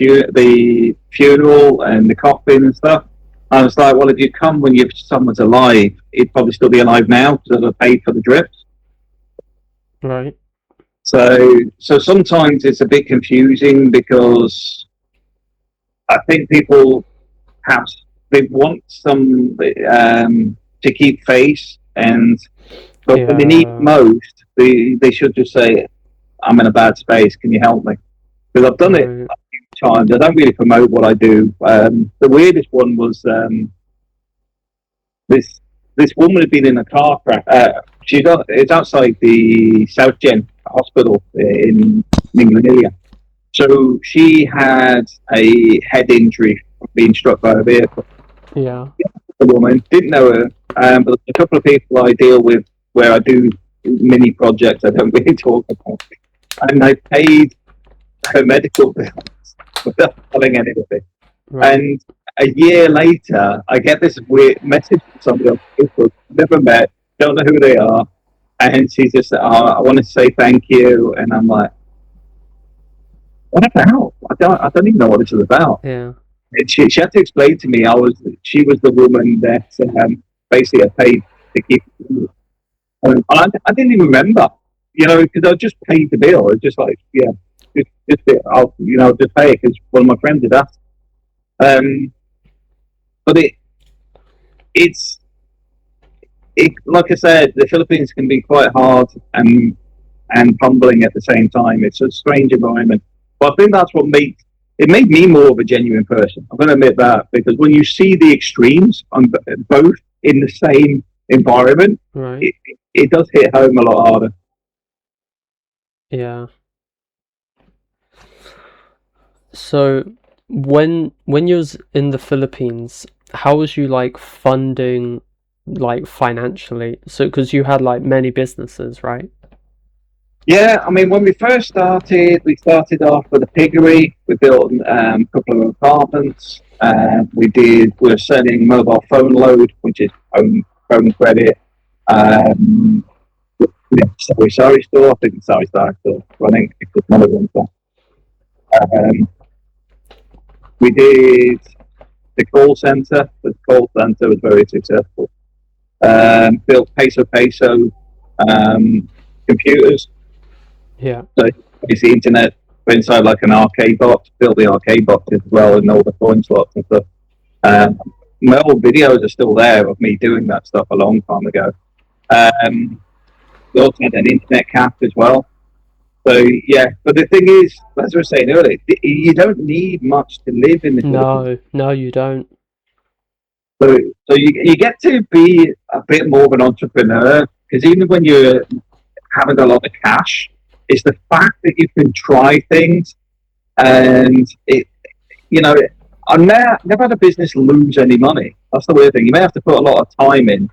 funeral and the coffin and stuff. I was like, well, if you come when someone's alive, he'd probably still be alive now because I've paid for the drips. Right. So sometimes it's a bit confusing because I think people perhaps they want some to keep face, but when they need most, they should just say, I'm in a bad space, can you help me? Because I've done it a few times. I don't really promote what I do. The weirdest one was this woman had been in a car crash. It's outside the South Gen Hospital in England. So she had a head injury being struck by a vehicle. Yeah. The woman didn't know her, but a couple of people I deal with where I do mini projects I don't really talk about, and I paid her medical bills without telling anybody. Right. And a year later, I get this weird message from somebody on Facebook, never met, don't know who they are, and she just said, I want to say thank you, and I'm like, what about? I don't even know what this is about. Yeah. And she had to explain to me she was the woman that basically I paid to keep. I didn't even remember, because I just paid the bill. It's just like, yeah, I'll just pay it because one of my friends had asked. But it's like I said, the Philippines can be quite hard and humbling at the same time. It's a strange environment, but I think that's what made me more of a genuine person. I'm going to admit that, because when you see the extremes on both in the same environment, Right. it does hit home a lot harder. Yeah. So when you was in the Philippines, how was you like funding like financially? So because you had like many businesses, right? Yeah, I mean, when we first started, we started off with a piggery. We built a couple of apartments. We were selling mobile phone load, which is phone credit. Um, sorry store. I think it's sorry store running. It's one of them. Um, we did the call center. The call center was very successful. Built peso computers. Yeah. So it's the internet inside like an arcade box. Built the arcade box as well, and all the coin slots and stuff. My old videos are still there of me doing that stuff a long time ago. We also had an internet cafe as well. So yeah, but the thing is, as I was saying earlier, you don't need much to live in the Philippines. No, you don't. So you get to be a bit more of an entrepreneur, because even when you haven't got a lot of cash, it's the fact that you can try things, and I've never had a business lose any money. That's the weird thing. You may have to put a lot of time in,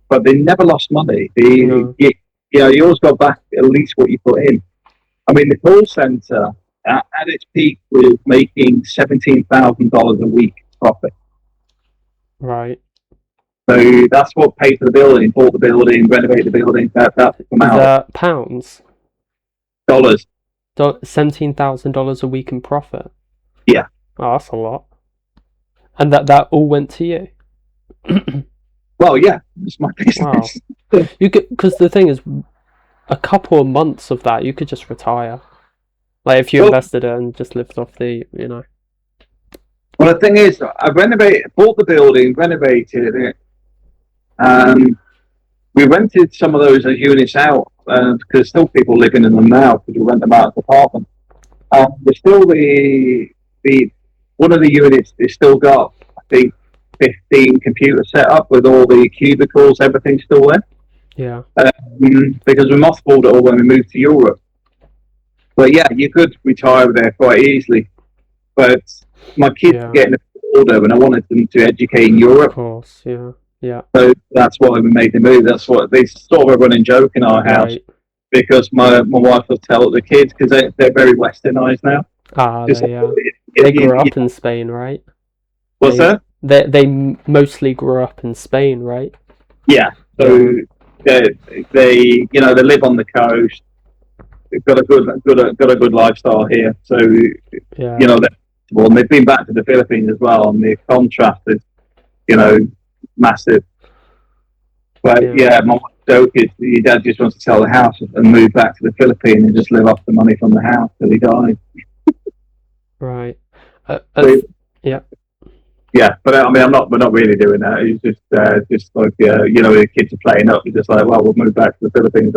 but they never lost money. No. You always got back at least what you put in. I mean, the call center at its peak was making $17,000 a week profit. Right. So that's what paid for the building, bought the building, renovate the building. That's come Is out that pounds? dollars. $17,000 a week in profit. Yeah. Oh, that's a lot. And that all went to you. Well, yeah, it's my business. Wow. You could, because the thing is, a couple of months of that you could just retire. Like if you Well, invested it and just lived off the. well, the thing is, I bought the building, renovated it. We rented some of those units out because there's still people living in them now because we rent them out as apartments. There's still the one of the units is still got, I think, 15 computers set up with all the cubicles, everything's still there. Yeah. Because we mothballed it all when we moved to Europe. But yeah, you could retire there quite easily. But my kids are getting older, and I wanted them to educate in Europe. Of course, yeah. Yeah. So that's why we made the move. That's what they sort of a running joke in our house, because my wife will tell the kids, because they're very westernized now. They grew up in Spain, right? What's that? They mostly grew up in Spain, right? Yeah. So they live on the coast. They've got a good lifestyle here. So they've been back to the Philippines as well, and the contrast is massive. But my joke is your dad just wants to sell the house and move back to the Philippines and just live off the money from the house till he dies. Right. Yeah. Yeah, but I mean, we're not really doing that. It's just like the kids are playing up. We're just like, well, we'll move back to the Philippines.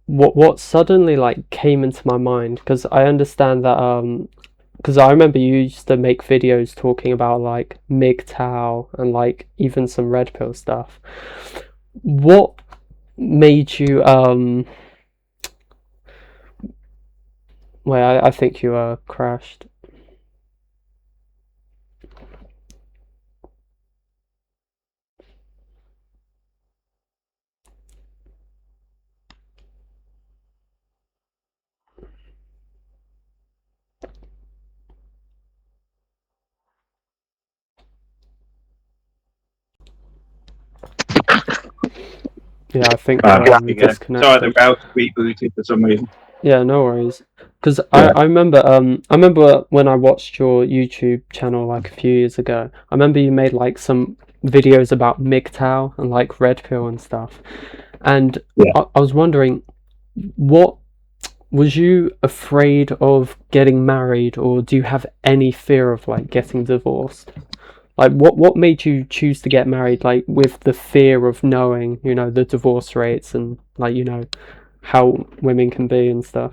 What suddenly like came into my mind, because I understand that because I remember you used to make videos talking about like MGTOW and like even some red pill stuff. What made you wait, I think you crashed. Yeah, I think we Yeah. Sorry, the disconnected. router rebooted for some reason. Yeah, no worries. Because Yeah. I remember when I watched your YouTube channel like a few years ago. I remember you made like some videos about MGTOW and like red pill and stuff. And Yeah. I was wondering, what was you afraid of getting married, or do you have any fear of like getting divorced? Like, what made you choose to get married? Like, with the fear of knowing, the divorce rates and like, how women can be and stuff.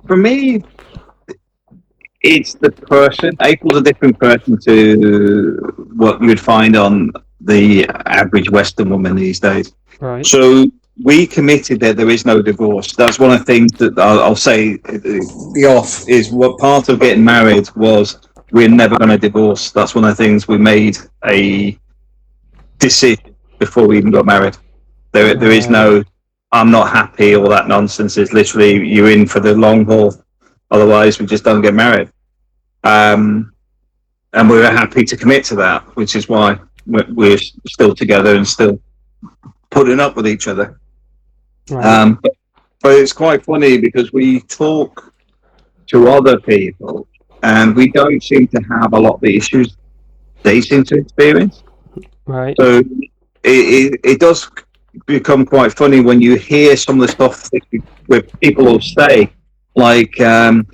For me, it's the person. April's a different person to what you would find on the average Western woman these days. Right. So we committed that there is no divorce. That's one of the things that I'll say. The off is what part of getting married was we're never going to divorce. That's one of the things we made a decision before we even got married. There is Right. no I'm not happy, all that nonsense. It's literally you're in for the long haul. Otherwise, we just don't get married. And we were happy to commit to that, which is why we're still together and still putting up with each other. Right. But it's quite funny because we talk to other people and we don't seem to have a lot of the issues they seem to experience. Right. So it does become quite funny when you hear some of the stuff where people will say, like, they'll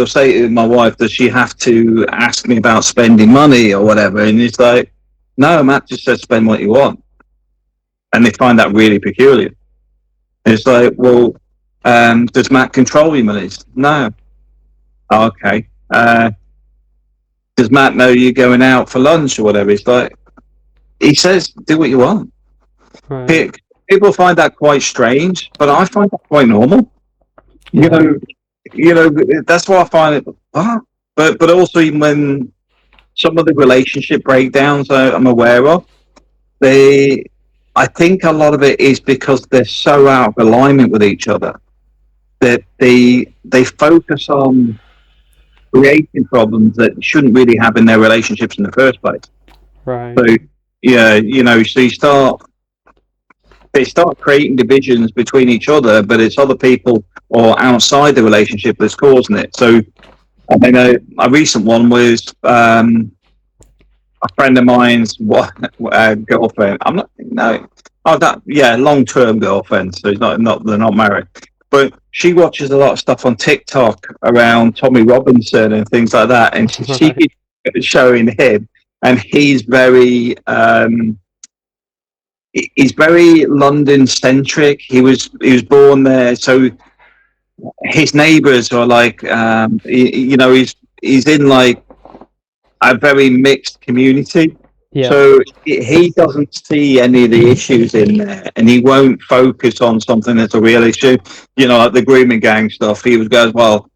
say to my wife, does she have to ask me about spending money or whatever? And it's like, no, Matt just says spend what you want. And they find that really peculiar. It's like, well, does Matt control your money? No. Oh, okay. Does Matt know you're going out for lunch or whatever? It's like, he says, do what you want. Right. People find that quite strange, but I find that quite normal. Yeah. You know, that's why I find it. But also, even when some of the relationship breakdowns I'm aware of, I think a lot of it is because they're so out of alignment with each other that they focus on creating problems that shouldn't really have in their relationships in the first place. Right. So yeah, so they start creating divisions between each other, but it's other people or outside the relationship that's causing it. So I mean, a recent one was a friend of mine's girlfriend. I'm not no, oh that yeah, long-term girlfriend. So it's not they're not married, but she watches a lot of stuff on TikTok around Tommy Robinson and things like that, and she Right. keeps showing him, and he's very London centric. He was born there, so his neighbours are like, he's in like a very mixed community. Yeah. So he doesn't see any of the issues in there, and he won't focus on something that's a real issue. Like the grooming gang stuff. He goes, well,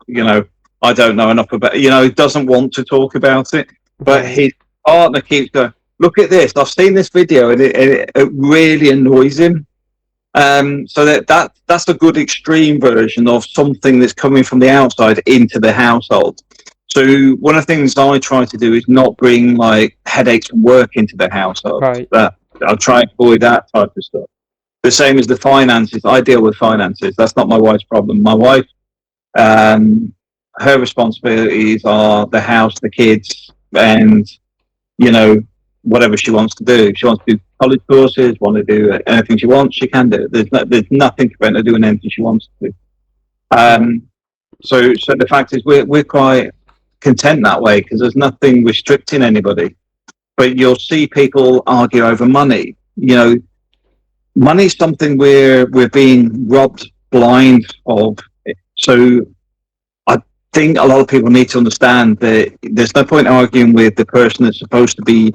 I don't know enough about. He doesn't want to talk about it, but Right. his partner keeps going. Look at this! I've seen this video, and it really annoys him. So that's a good extreme version of something that's coming from the outside into the household. So one of the things I try to do is not bring like headaches from work into the household. Right. But I'll try and avoid that type of stuff. The same as the finances. I deal with finances. That's not my wife's problem. My wife, her responsibilities are the house, the kids, and whatever she wants to do. If she wants to do college courses, want to do anything she wants, she can do. There's nothing to prevent her doing anything she wants to do. Right. So the fact is, we're quite content that way because there's nothing restricting anybody. But you'll see people argue over money. Money's something we're being robbed blind of. So I think a lot of people need to understand that there's no point arguing with the person that's supposed to be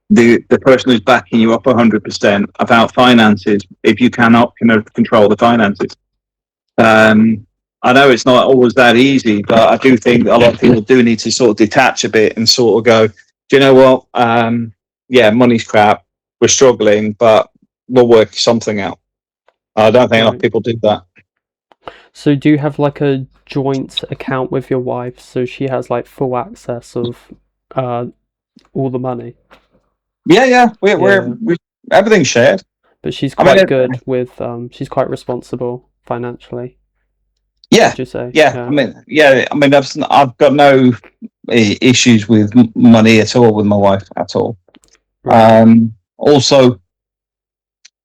the person who's backing you up 100% about finances if you cannot control the finances. I know it's not always that easy, but I do think a lot of people do need to sort of detach a bit and sort of go, do you know what? Yeah, money's crap. We're struggling, but we'll work something out. I don't think enough Right. people do that. So do you have like a joint account with your wife so she has like full access of all the money? Yeah. Yeah, We everything's shared. but she's I mean, quite good with she's quite responsible financially. yeah, Would you say? yeah. Yeah. I mean, I've got no issues with money at all with my wife at all. Right. Also,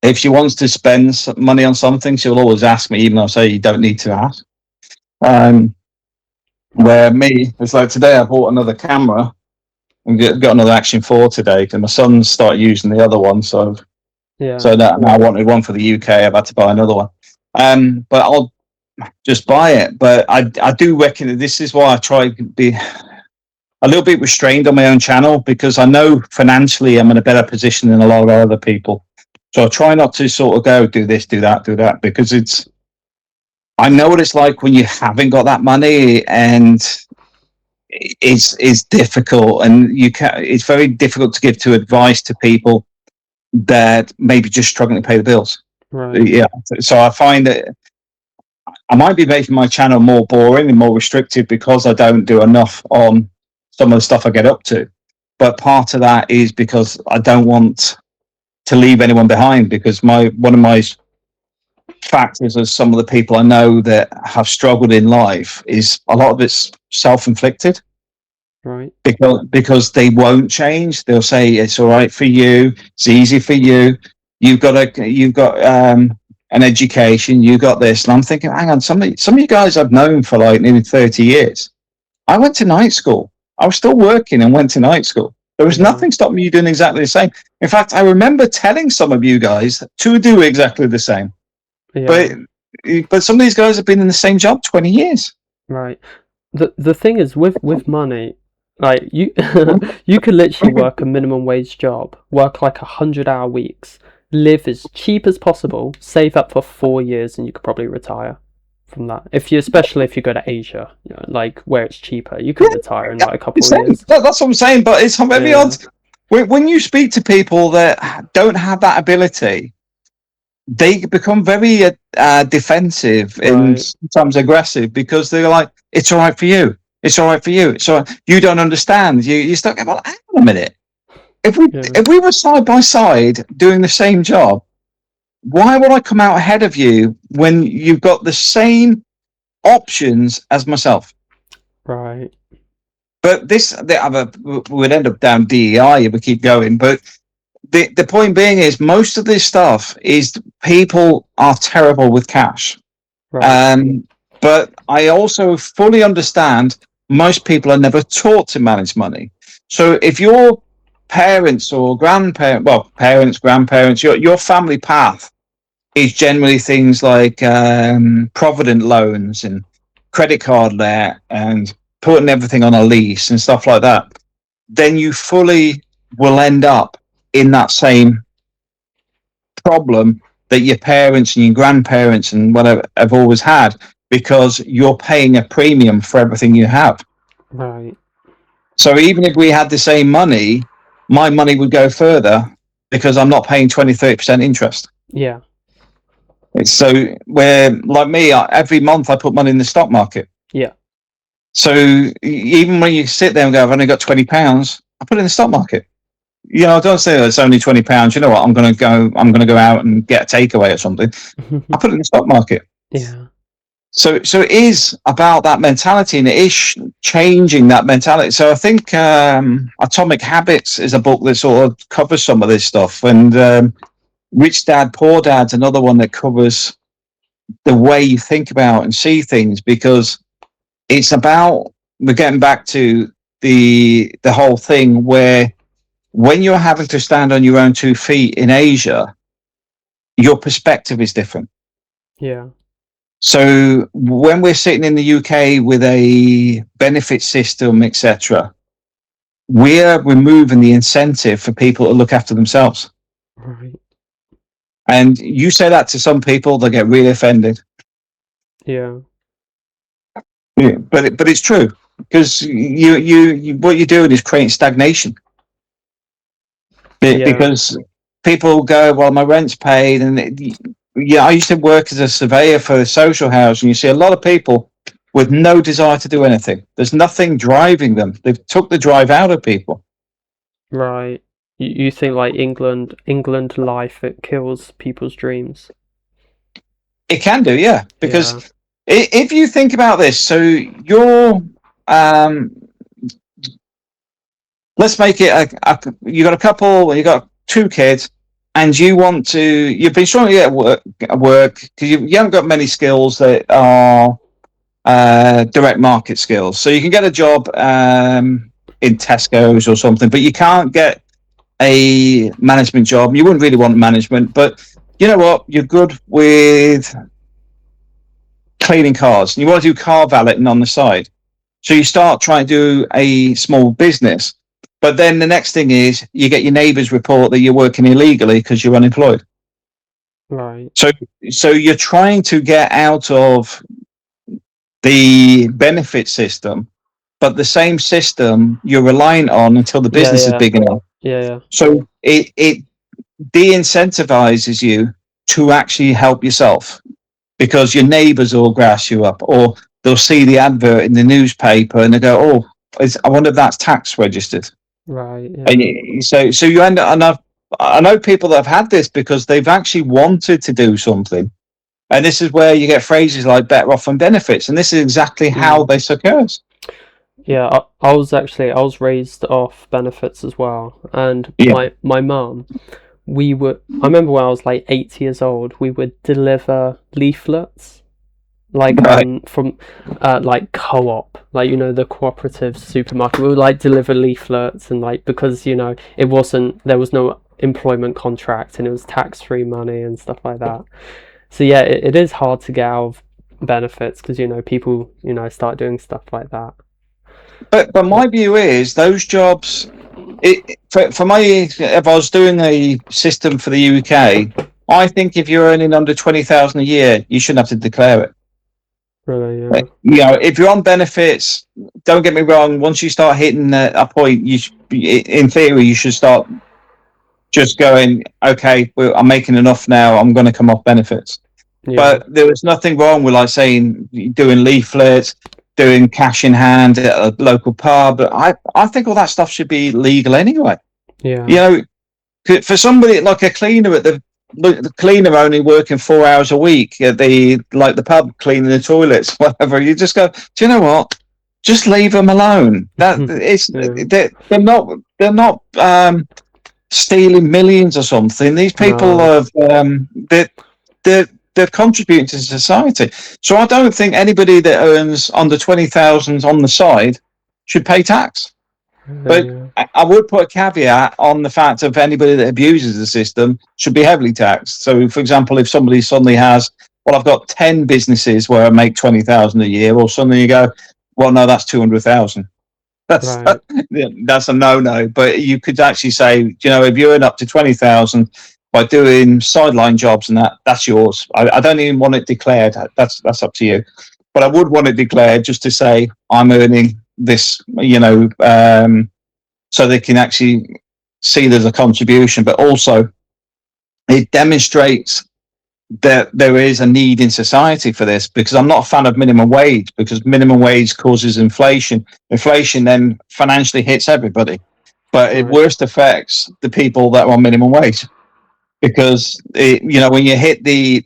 if she wants to spend money on something, she'll always ask me, even though I say you don't need to ask. Um, where me, it's like today I bought another camera and got another Action 4 today because my son's started using the other one. Yeah. So that now I wanted one for the UK. I've had to buy another one. But I'll just buy it. But I do reckon that this is why I try to be a little bit restrained on my own channel because I know financially I'm in a better position than a lot of other people. So I try not to sort of go do this, do that because I know what it's like when you haven't got that money and it's difficult and it's very difficult to give to advice to people that maybe just struggling to pay the bills. Right. Yeah. So I find that I might be making my channel more boring and more restrictive because I don't do enough on some of the stuff I get up to. But part of that is because I don't want to leave anyone behind because one of my factors of some of the people I know that have struggled in life is a lot of it's self-inflicted Right. because they won't change. They'll say it's all right for you, it's easy for you. You've got an education, you got this, and I'm thinking, hang on, some of you guys I've known for like nearly 30 years. I went to night school. I was still working and went to night school. There was Yeah. nothing stopping me doing exactly the same. In fact, I remember telling some of you guys to do exactly the same. Yeah. But some of these guys have been in the same job 20 years. Right. The thing is with money, like you you could literally work a minimum wage job, work like 100-hour weeks, live as cheap as possible, save up for 4 years, and you could probably retire from that. Especially if you go to Asia, like where it's cheaper, you could retire in like a couple of years. That's what I'm saying. But it's very Yeah. odd when you speak to people that don't have that ability. They become very defensive and Right. sometimes aggressive because they're like, "It's all right for you. It's all right for you. So you don't understand. You start going, well, hang on a minute. Yeah. If we were side by side doing the same job, why would I come out ahead of you when you've got the same options as myself?" Right. But we'd end up down DEI if we keep going. But the point being is most of this stuff is people are terrible with cash. Right. But I also fully understand most people are never taught to manage money. So if your parents or parents, grandparents, your family path is generally things like provident loans and credit card debt and putting everything on a lease and stuff like that, then you fully will end up in that same problem that your parents and your grandparents and whatever have always had because you're paying a premium for everything you have. Right. So even if we had the same money, my money would go further because I'm not paying 20-30% interest. Yeah. So where like me, every month I put money in the stock market. Yeah. So even when you sit there and go, I've only got £20, I put it in the stock market. I don't say it's only £20. You know what? I'm going to go out and get a takeaway or something. I put it in the stock market. Yeah. So it is about that mentality, and it is changing that mentality. So I think Atomic Habits is a book that sort of covers some of this stuff, and Rich Dad Poor Dad's another one that covers the way you think about and see things, because it's about, we're getting back to the whole thing where when you're having to stand on your own 2 feet in Asia, your perspective is different. Yeah. So when we're sitting in the UK with a benefit system, etc., we're removing the incentive for people to look after themselves. Right. And you say that to some people, they get really offended. Yeah. Yeah, but it's true, because you what you're doing is creating stagnation. Yeah. Because people go, well, my rent's paid, and I used to work as a surveyor for social housing. You see a lot of people with no desire to do anything. There's nothing driving them. They've took the drive out of people. Right. You think like England life, it kills people's dreams. It can do, yeah, because Yeah, if you think about this, so um, let's make it you got a couple, you got two kids, and you've been trying to get work because you haven't got many skills that are direct market skills. So you can get a job in Tesco's or something, but you can't get a management job. You wouldn't really want management, but you know what? You're good with cleaning cars. You want to do car valeting on the side. So you start trying to do a small business. But then the next thing is you get your neighbours report that you're working illegally because you're unemployed. right. So you're trying to get out of the benefit system, but the same system you're relying on until the Yeah, business is yeah, big enough. yeah, So it de-incentivizes you to actually help yourself because your neighbours will grass you up, or they'll see the advert in the newspaper and they go, "Oh, I wonder if that's tax registered." right. And Yeah, so you end up, and I know people that have had this because they've actually wanted to do something, and this is where you get phrases like "better off than benefits," and this is exactly how mm. this occurs. Yeah. I was raised off benefits as well, and Yeah, my mum, I remember when I was like 8 years old, we would deliver leaflets like right. from like co-op, like the cooperative supermarket. We would like deliver leaflets, and like because there was no employment contract and it was tax-free money and stuff like that. So yeah, it is hard to get out of benefits because people start doing stuff like that. But But my view is those jobs. For my, if I was doing a system for the UK, I think if you're earning under 20,000 a year, you shouldn't have to declare it. really, yeah, If you're on benefits, don't get me wrong. Once you start hitting a point, in theory, you should start just going, okay, I'm making enough now. I'm going to come off benefits. yeah, But there was nothing wrong with like saying doing leaflets, doing cash in hand at a local pub. I think all that stuff should be legal anyway. You yeah, know, for somebody like a cleaner at the cleaner only working 4 hours a week at the pub cleaning the toilets, whatever. You just go, do you know what? Just leave them alone. yeah. They're not stealing millions or something. These people No, have they're contributing to society. So I don't think anybody that earns under 20,000 on the side should pay tax. But really, I would put a caveat on the fact of anybody that abuses the system should be heavily taxed. So, for example, if somebody suddenly has, well, I've got 10 businesses where I make 20,000 a year, or suddenly you go, well, no, that's 200,000. That's right, that's a no-no. But you could actually say, if you earn up to 20,000 by doing sideline jobs and that's yours. I don't even want it declared. That's up to you. But I would want it declared just to say I'm earning this, so they can actually see there's a contribution. But also, it demonstrates that there is a need in society for this, because I'm not a fan of minimum wage, because minimum wage causes inflation. Inflation then financially hits everybody, but it right, worst affects the people that are on minimum wage, because when you hit the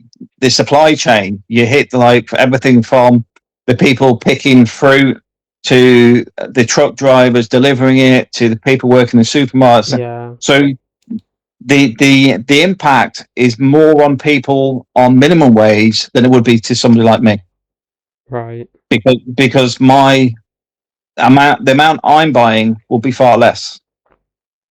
supply chain, you hit like everything from the people picking fruit to the truck drivers delivering it to the people working in supermarkets. yeah, So the impact is more on people on minimum wage than it would be to somebody like me, right, because the amount I'm buying will be far less.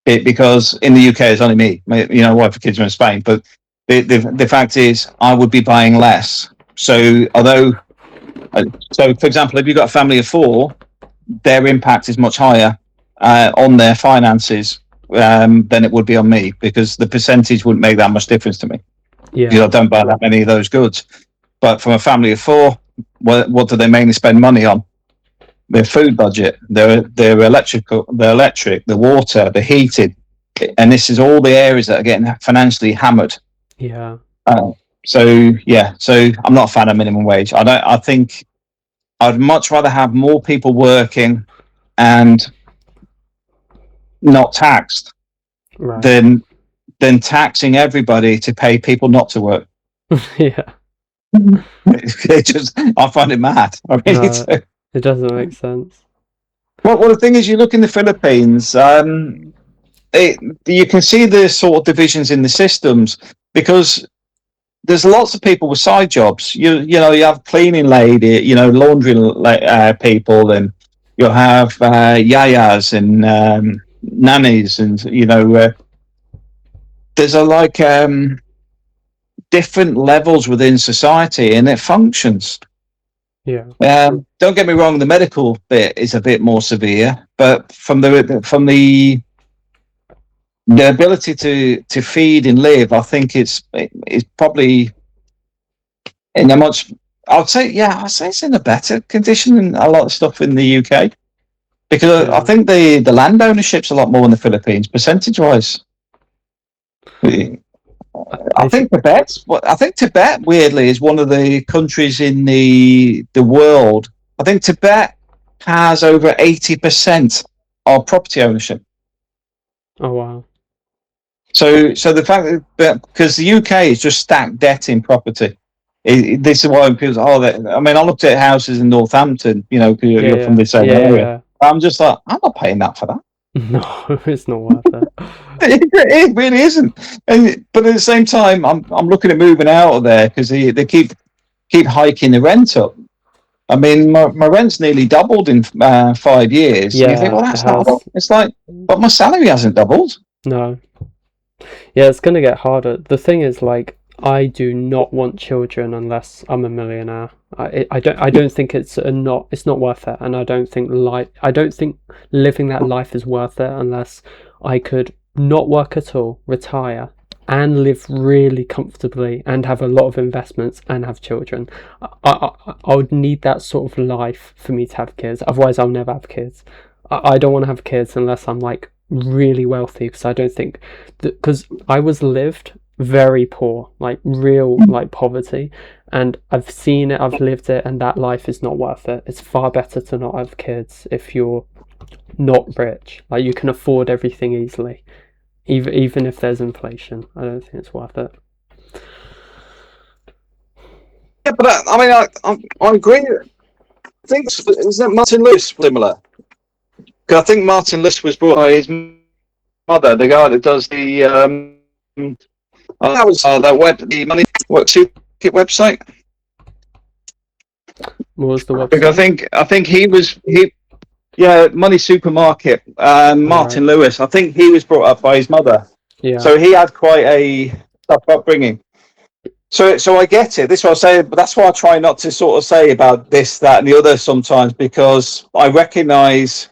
Because in the UK it's only me, wife and kids are in Spain, but the fact is I would be buying less. So for example, if you've got a family of four, their impact is much higher on their finances than it would be on me, because the percentage wouldn't make that much difference to me, because I yeah, don't buy that many of those goods. But from a family of four, what do they mainly spend money on? Their food budget, their electric, the water, the heating, and this is all the areas that are getting financially hammered. yeah, Uh, so I'm not a fan of minimum wage. I think I'd much rather have more people working and not taxed Right. than taxing everybody to pay people not to work. Yeah. It just, I find it mad. I really No, do. it doesn't make sense. Well, the thing is, you look in the Philippines, you can see the sort of divisions in the systems because there's lots of people with side jobs. You have cleaning lady, laundry people, and you'll have yayas and nannies, and there's different levels within society, and it functions. Yeah. Don't get me wrong; the medical bit is a bit more severe, but from the ability to feed and live, I think it's probably in a much. I'd say it's in a better condition than a lot of stuff in the UK because I Yeah. think the land ownership's a lot more in the Philippines, percentage wise. I I think think. Tibet weirdly is one of the countries in the world. I think Tibet has over 80% of property ownership. Oh wow. So the fact that because the UK is just stacked debt in property, this is why people. I mean, I looked at houses in Northampton. Because Yeah. you're from Yeah. the same Yeah. area. Yeah. I'm just like, I'm not paying that for that. No, it's not worth it. It really isn't. But at the same time, I'm looking at moving out of there because they keep hiking the rent up. I mean, my rent's nearly doubled in 5 years, and you think, Yeah, well, it that's not. has. It's like, but my salary hasn't doubled. No. Yeah, it's gonna get harder. The thing is, like, I do not want children unless I'm a millionaire. I don't think it's not worth it, and I don't think living that life is worth it unless I could not work at all, retire, and live really comfortably, and have a lot of investments and have children. I would need that sort of life for me to have kids. Otherwise, I'll never have kids. I don't want to have kids unless I'm like really wealthy because I don't think because I was lived very poor, like real like poverty, and I've seen it, I've lived it, and that life is not worth it. It's far better to not have kids if you're not rich. Like you can afford everything easily, even if there's inflation. I don't think it's worth it. Yeah, but I mean, I agree. I think isn't Martin Lewis similar? Because I think Martin Lewis was brought by his mother, the guy that does the that was the money what website. What was the Because website? I think Money Supermarket. All right. Martin Lewis. I think he was brought up by his mother, Yeah. so he had quite a tough upbringing. So I get it. This is what I say, but that's why I try not to sort of say about this, that, and the other sometimes because I recognise.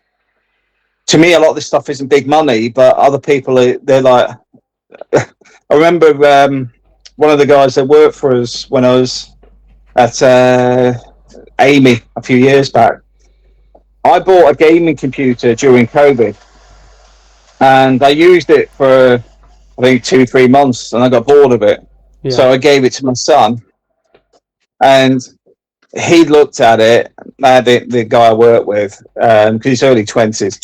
To me, a lot of this stuff isn't big money, but other people they're like. I remember one of the guys that worked for us when I was at Amy a few years back. I bought a gaming computer during COVID, and I used it for I think 2-3 months, and I got bored of it. Yeah. So I gave it to my son, and he looked at it. The guy I work with, because he's early 20s,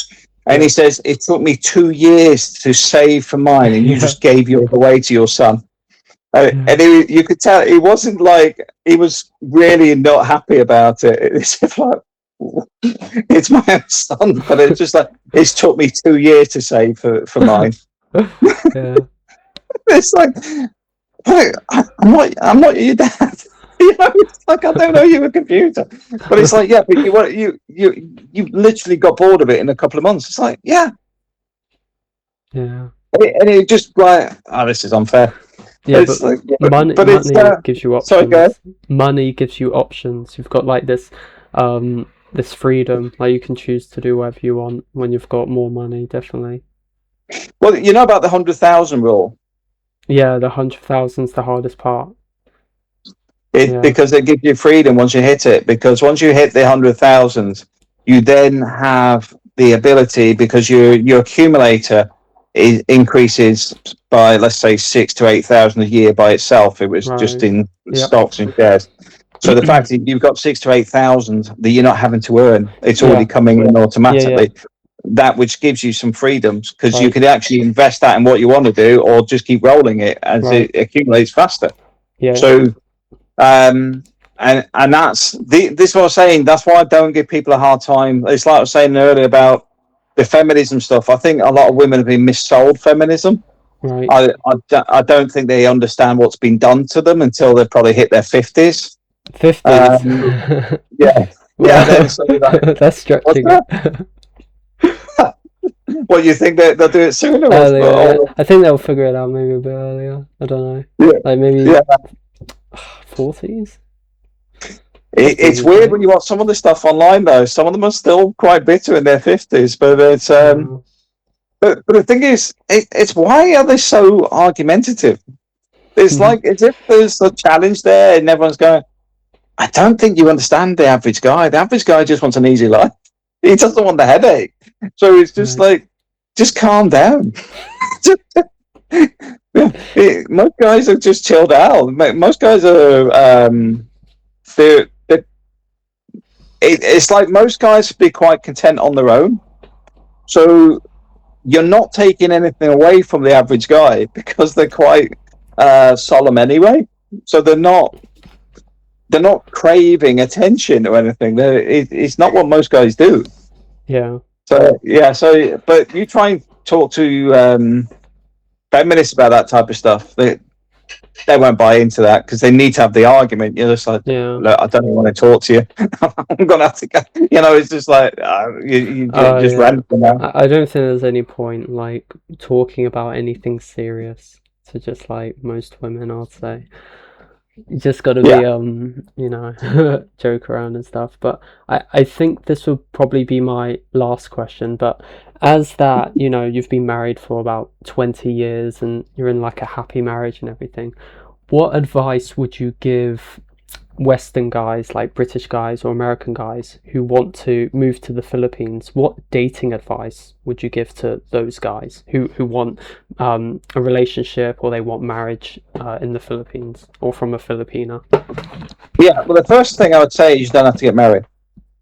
and he says it took me 2 years to save for mine, and you Yeah. just gave yours away to your son. Yeah. And you could tell he wasn't like he was really not happy about it. It's like it's my own son, but it's just like it's took me 2 years to save for mine. Yeah. It's like I'm not your dad. It's like I don't know you a computer, but it's like but you literally got bored of it in a couple of months. It's like Yeah. and it just like this is unfair. Yeah, It's but like, money but it's gives you sorry, go ahead. options. Money gives you options. You've got like this freedom. Like you can choose to do whatever you want when you've got more money. Definitely. Well, you know about the 100,000 rule. Yeah, the 100,000's the hardest part. Yeah. Because it gives you freedom once you hit it. Because once you hit the 100,000, you then have the ability because your accumulator increases by let's say 6,000 to 8,000 a year by itself. It was just Right. in Yep. stocks and shares. So the fact that you've got 6,000 to 8,000 that you're not having to earn, it's already Yeah. coming in Yeah. automatically. that which gives you some freedoms, because you Right. could actually invest that in what you want to do, or just keep rolling it as Right. it accumulates faster. Yeah. So, and that's this is what I was saying. That's why I don't give people a hard time. It's like I was saying earlier about the feminism stuff. I think a lot of women have been missold feminism. Right. I don't think they understand what's been done to them until they've probably hit their 50s. 50s. Yeah, yeah. Wow. Then so like, That's what's stretching that? it. What, you think that they'll do it sooner, Earlier, yeah. or I think they'll figure it out maybe a bit earlier. I don't know. yeah, Like maybe yeah. 40s? It's 50s is weird right. when you watch some of the stuff online, though. Some of them are still quite bitter in their 50s, but it's Wow. but the thing is, it's why are they so argumentative? It's like as if there's a challenge there, and everyone's going, I don't think you understand the average guy. The average guy just wants an easy life. He doesn't want the headache. So it's just Right. like, just calm down. Yeah, most guys are just chilled out. Most guys are it's like most guys be quite content on their own. So you're not taking anything away from the average guy, because they're quite solemn anyway. So they're not craving attention or anything. It's not what most guys do. Yeah. So yeah. So but you try and talk to feminists about that type of stuff. They won't buy into that, because they need to have the argument. You're just like, Yeah. look, I don't even want to talk to you. I'm gonna have to go. It's just like you Oh just yeah. random now. I don't think there's any point like talking about anything serious to just like most women, I'd say. You just got to be Yeah, joke around and stuff. But I think this would probably be my last question. But as that, you've been married for about 20 years and you're in like a happy marriage and everything, what advice would you give Western guys, like British guys or American guys who want to move to the Philippines? What dating advice would you give to those guys who want a relationship, or they want marriage in the Philippines or from a Filipina? yeah. Well, the first thing I would say is you don't have to get married.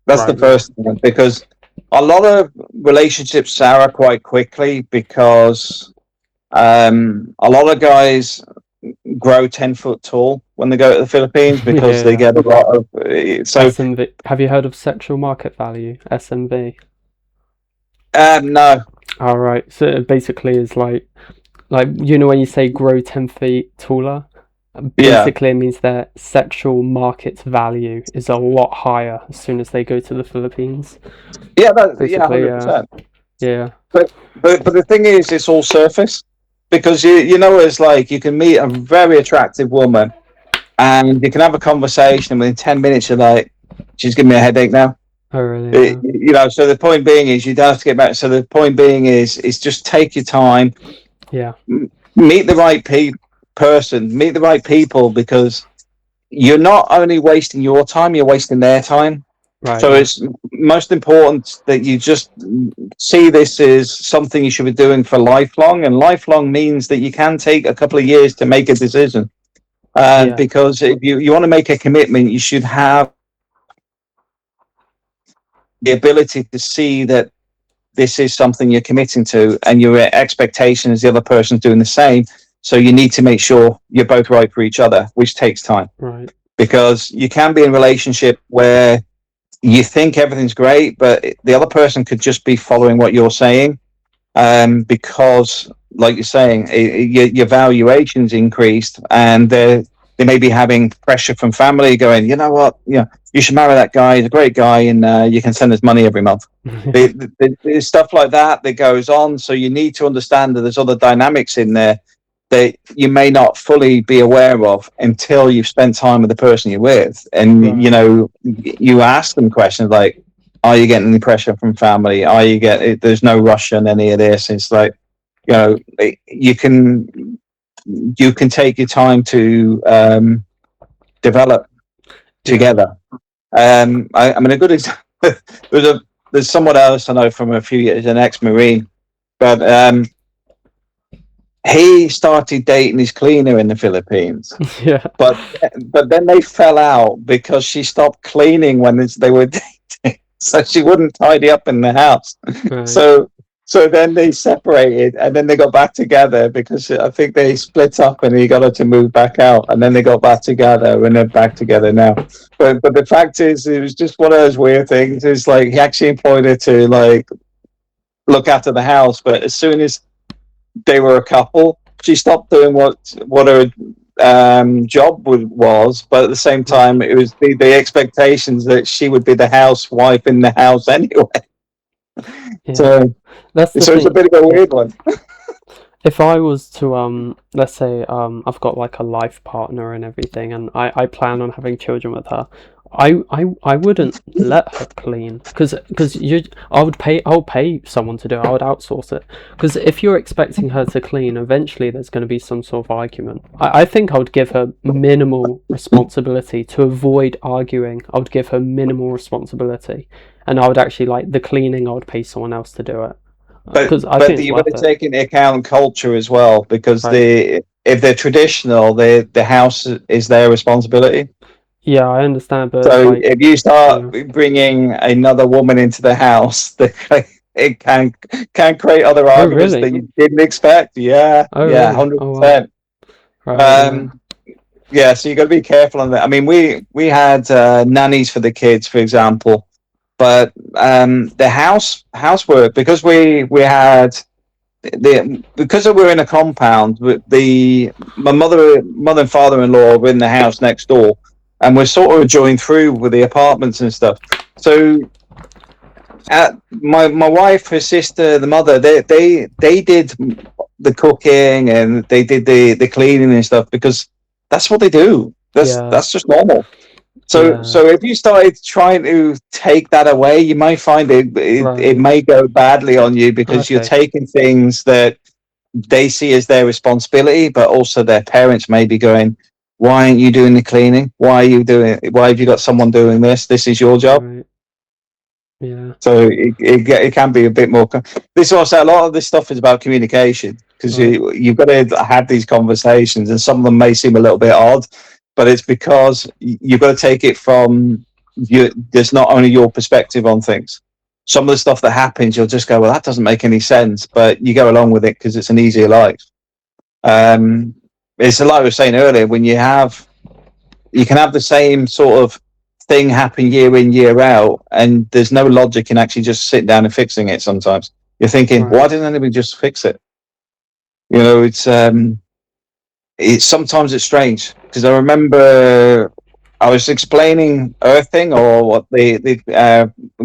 That's the Right, yeah. first thing, because a lot of relationships sour quite quickly, because a lot of guys grow 10 foot tall when they go to the Philippines, because they Yeah. get a lot of so SMV. Have you heard of sexual market value? SMV. no, All right. So it basically is like when you say grow 10 feet taller, yeah, basically it means their sexual market value is a lot higher as soon as they go to the Philippines. yeah, Basically, 100%. yeah. But the thing is, it's all surface, because it's like you can meet a very attractive woman, and you can have a conversation, and within 10 minutes you're like, she's giving me a headache now. Oh, really? So the point being is you don't have to get back. So the point being is just take your time, Yeah. meet the right person, meet the right people, because you're not only wasting your time, you're wasting their time. Right. So Yeah. it's most important that you just see this as something you should be doing for lifelong, and lifelong means that you can take a couple of years to make a decision. Yeah. Because if you want to make a commitment, you should have the ability to see that this is something you're committing to, and your expectation is the other person's doing the same. So you need to make sure you're both right for each other, which takes time. Right. Because you can be in a relationship where you think everything's great, but the other person could just be following what you're saying, because, like you're saying, your valuation's increased, and they may be having pressure from family going, you know what, you should marry that guy. He's a great guy, and you can send us money every month. There's stuff like that goes on. So you need to understand that there's other dynamics in there that you may not fully be aware of until you've spent time with the person you're with, and Right. you ask them questions like, are you getting any pressure from family? There's no rush on any of this. It's like, you can take your time to develop together. I mean, a good example. There's someone else I know from a few years, an ex-Marine, but he started dating his cleaner in the Philippines. Yeah. But then they fell out because she stopped cleaning when they were dating. so she wouldn't tidy up in the house. Right. So so then they separated, and then they got back together because I think they split up, and he got her to move back out, and then they got back together, and they're back together now. But the fact is, it was just one of those weird things. It's like he actually employed her to like look after the house, but as soon as they were a couple, she stopped doing what her job was, but at the same time, it was the expectations that she would be the housewife in the house anyway. Yeah. So, That's the so it's a thing. bit of a weird one. If I was to let's say I've got like a life partner and everything, and I plan on having children with her, I wouldn't let her clean because you I would pay someone to do it. I would outsource it, because if you're expecting her to clean, eventually there's going to be some sort of argument. I think I would give her minimal responsibility to avoid arguing. I would give her minimal responsibility, and I would actually, like, the cleaning, I would pay someone else to do it, because I But think it's you've got worth to it. take into account culture as well, because Right. if they're traditional, the house is their responsibility. Yeah, I understand, but it's So like, if you start yeah. bringing another woman into the house, it can create other Oh, arguments really? that you didn't expect. Yeah, Oh, yeah, really? Oh, wow. 100%. Right, yeah. Um, yeah, so you got to be careful on that. I mean, we had nannies for the kids, for example, but the housework, because we had because we were in a compound. The my mother and father-in-law were in the house next door, and we're sort of joined through with the apartments and stuff. So my wife, her sister, the mother, they did the cooking, and they did the cleaning and stuff, because that's what they do. Yeah, That's just normal. So yeah. so if you started trying to take that away, you might find it Right. may go badly on you, because you're Okay. taking things that they see as their responsibility, but also their parents may be going, "Why aren't you doing the cleaning? Why are you doing? Why have you got someone doing this? This is your job." Right. Yeah. So it can be a bit more. This also, a lot of this stuff is about communication, because Right. you've got to have these conversations, and some of them may seem a little bit odd, but it's because you've got to take it from you. There's not only your perspective on things. Some of the stuff that happens, you'll just go, "Well, that doesn't make any sense," but you go along with it because it's an easier life. Um, it's like I was saying earlier, when you can have the same sort of thing happen year in, year out, and there's no logic in actually just sitting down and fixing it. Sometimes you're thinking, why Right. didn't anybody just fix it? It's sometimes it's strange, because I remember I was explaining earthing, or what the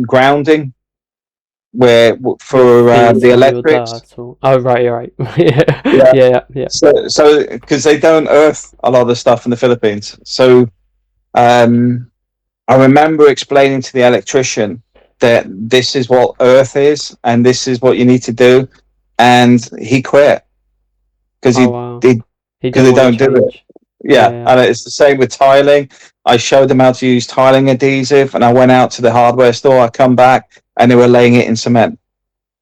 grounding, where Your for feet the or your electrics. dirt or, oh, right, you're right. Yeah. Yeah. Yeah, yeah. So because they don't earth a lot of the stuff in the Philippines, so um, I remember explaining to the electrician that this is what Earth is, and this is what you need to do, and he quit because Oh, wow. he He because didn't they want to don't do it. change. Yeah, Yeah, and it's the same with tiling. I showed them how to use tiling adhesive, and I went out to the hardware store. I come back, and they were laying it in cement,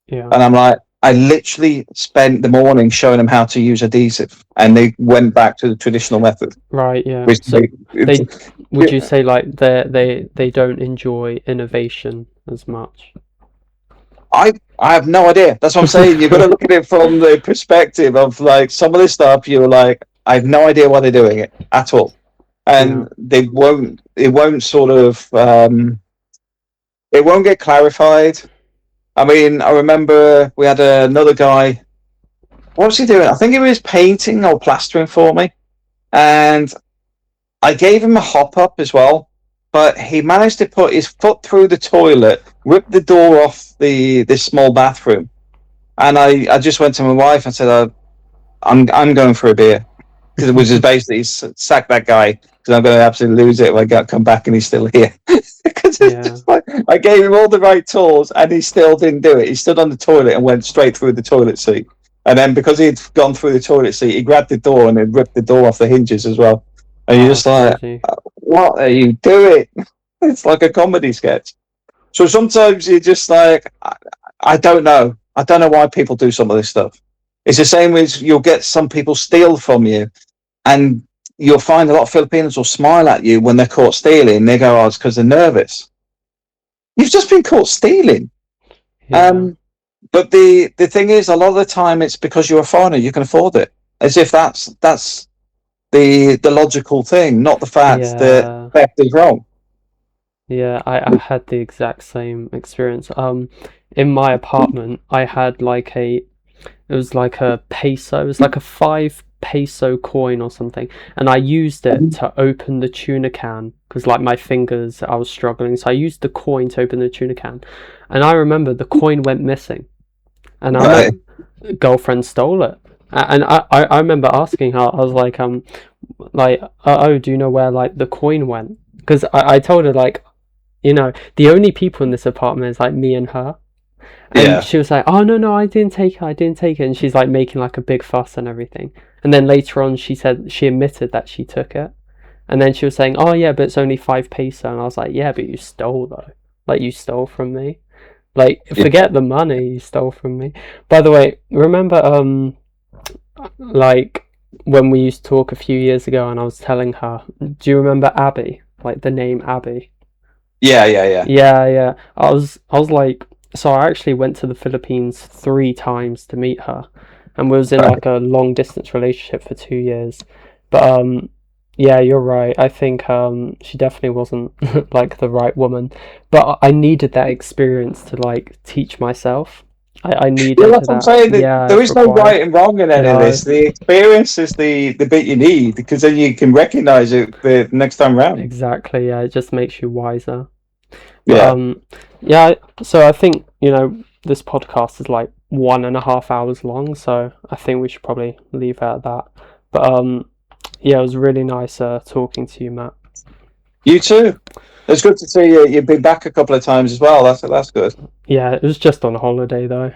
yeah. and I'm like, I literally spent the morning showing them how to use adhesive, and they went back to the traditional method. Right, yeah. Which So it's, they, would you say, like, they don't enjoy innovation as much? I have no idea. That's what I'm saying. You've got to look at it from the perspective of, like, some of this stuff. You're like, I have no idea why they're doing it at all, Yeah. and they won't. It won't sort of. It won't get clarified. I mean, I remember we had another guy. What was he doing? I think he was painting or plastering for me, and I gave him a hop up as well, but he managed to put his foot through the toilet, rip the door off the this small bathroom, and I just went to my wife and said, I'm going for a beer," because it was just basically sack that guy, because I'm going to absolutely lose it if I come back and he's still here. Because it's Yeah. just like, I gave him all the right tools and he still didn't do it. He stood on the toilet and went straight through the toilet seat. And then because he'd gone through the toilet seat, he grabbed the door and then ripped the door off the hinges as well. And you're Oh, just that's like, crazy. what are you doing? It's like a comedy sketch. So sometimes you're just like, I don't know. I don't know why people do some of this stuff. It's the same as you'll get some people steal from you, and you'll find a lot of Filipinos will smile at you when they're caught stealing. They go, "Oh, it's because they're nervous." you've just been caught stealing. Yeah. But the thing is, a lot of the time, it's because you're a foreigner, you can afford it, as if that's the logical thing, not the fact that Yeah. theft is wrong. Yeah, I had the exact same experience. In my apartment, I had like it was like a peso, it was like a 5 peso coin or something, and I used it to open the tuna can because like my fingers, I was struggling, so I used the coin to open the tuna can, and I remember the coin went missing, and Right. girlfriend stole it, and I remember asking her, I was like, oh, do you know where like the coin went? Because I told her like, the only people in this apartment is like me and her. And Yeah. she was like, oh, no, no, I didn't take it. I didn't take it. And she's like making like a big fuss and everything. And then later on, she said she admitted that she took it. And then she was saying, oh, yeah, but it's only 5 peso. And I was like, yeah, but you stole though. Like, you stole from me. Like, Yeah. forget the money you stole from me. By the way, remember, like, when we used to talk a few years ago and I was telling her, do you remember Abby? Like, the name Abby? Yeah. Yeah. Yeah. I was like, so I actually went to the Philippines 3 times to meet her, and we was in like a long distance relationship for 2 years. But yeah, you're right. I think she definitely wasn't like the right woman. But I needed that experience to like teach myself. I Yeah, needed that's what I'm that. saying. Yeah, There it's is no required. right and wrong in any of No, this. The experience is the bit you need, because then you can recognize it the next time round. exactly. Yeah, it just makes you wiser. But Yeah. yeah, so I think, this podcast is like 1.5 hours long, so I think we should probably leave it at that. But yeah, it was really nice talking to you, Matt. You too. It's good to see you. You've been back a couple of times as well. That's good. Yeah, it was just on holiday though.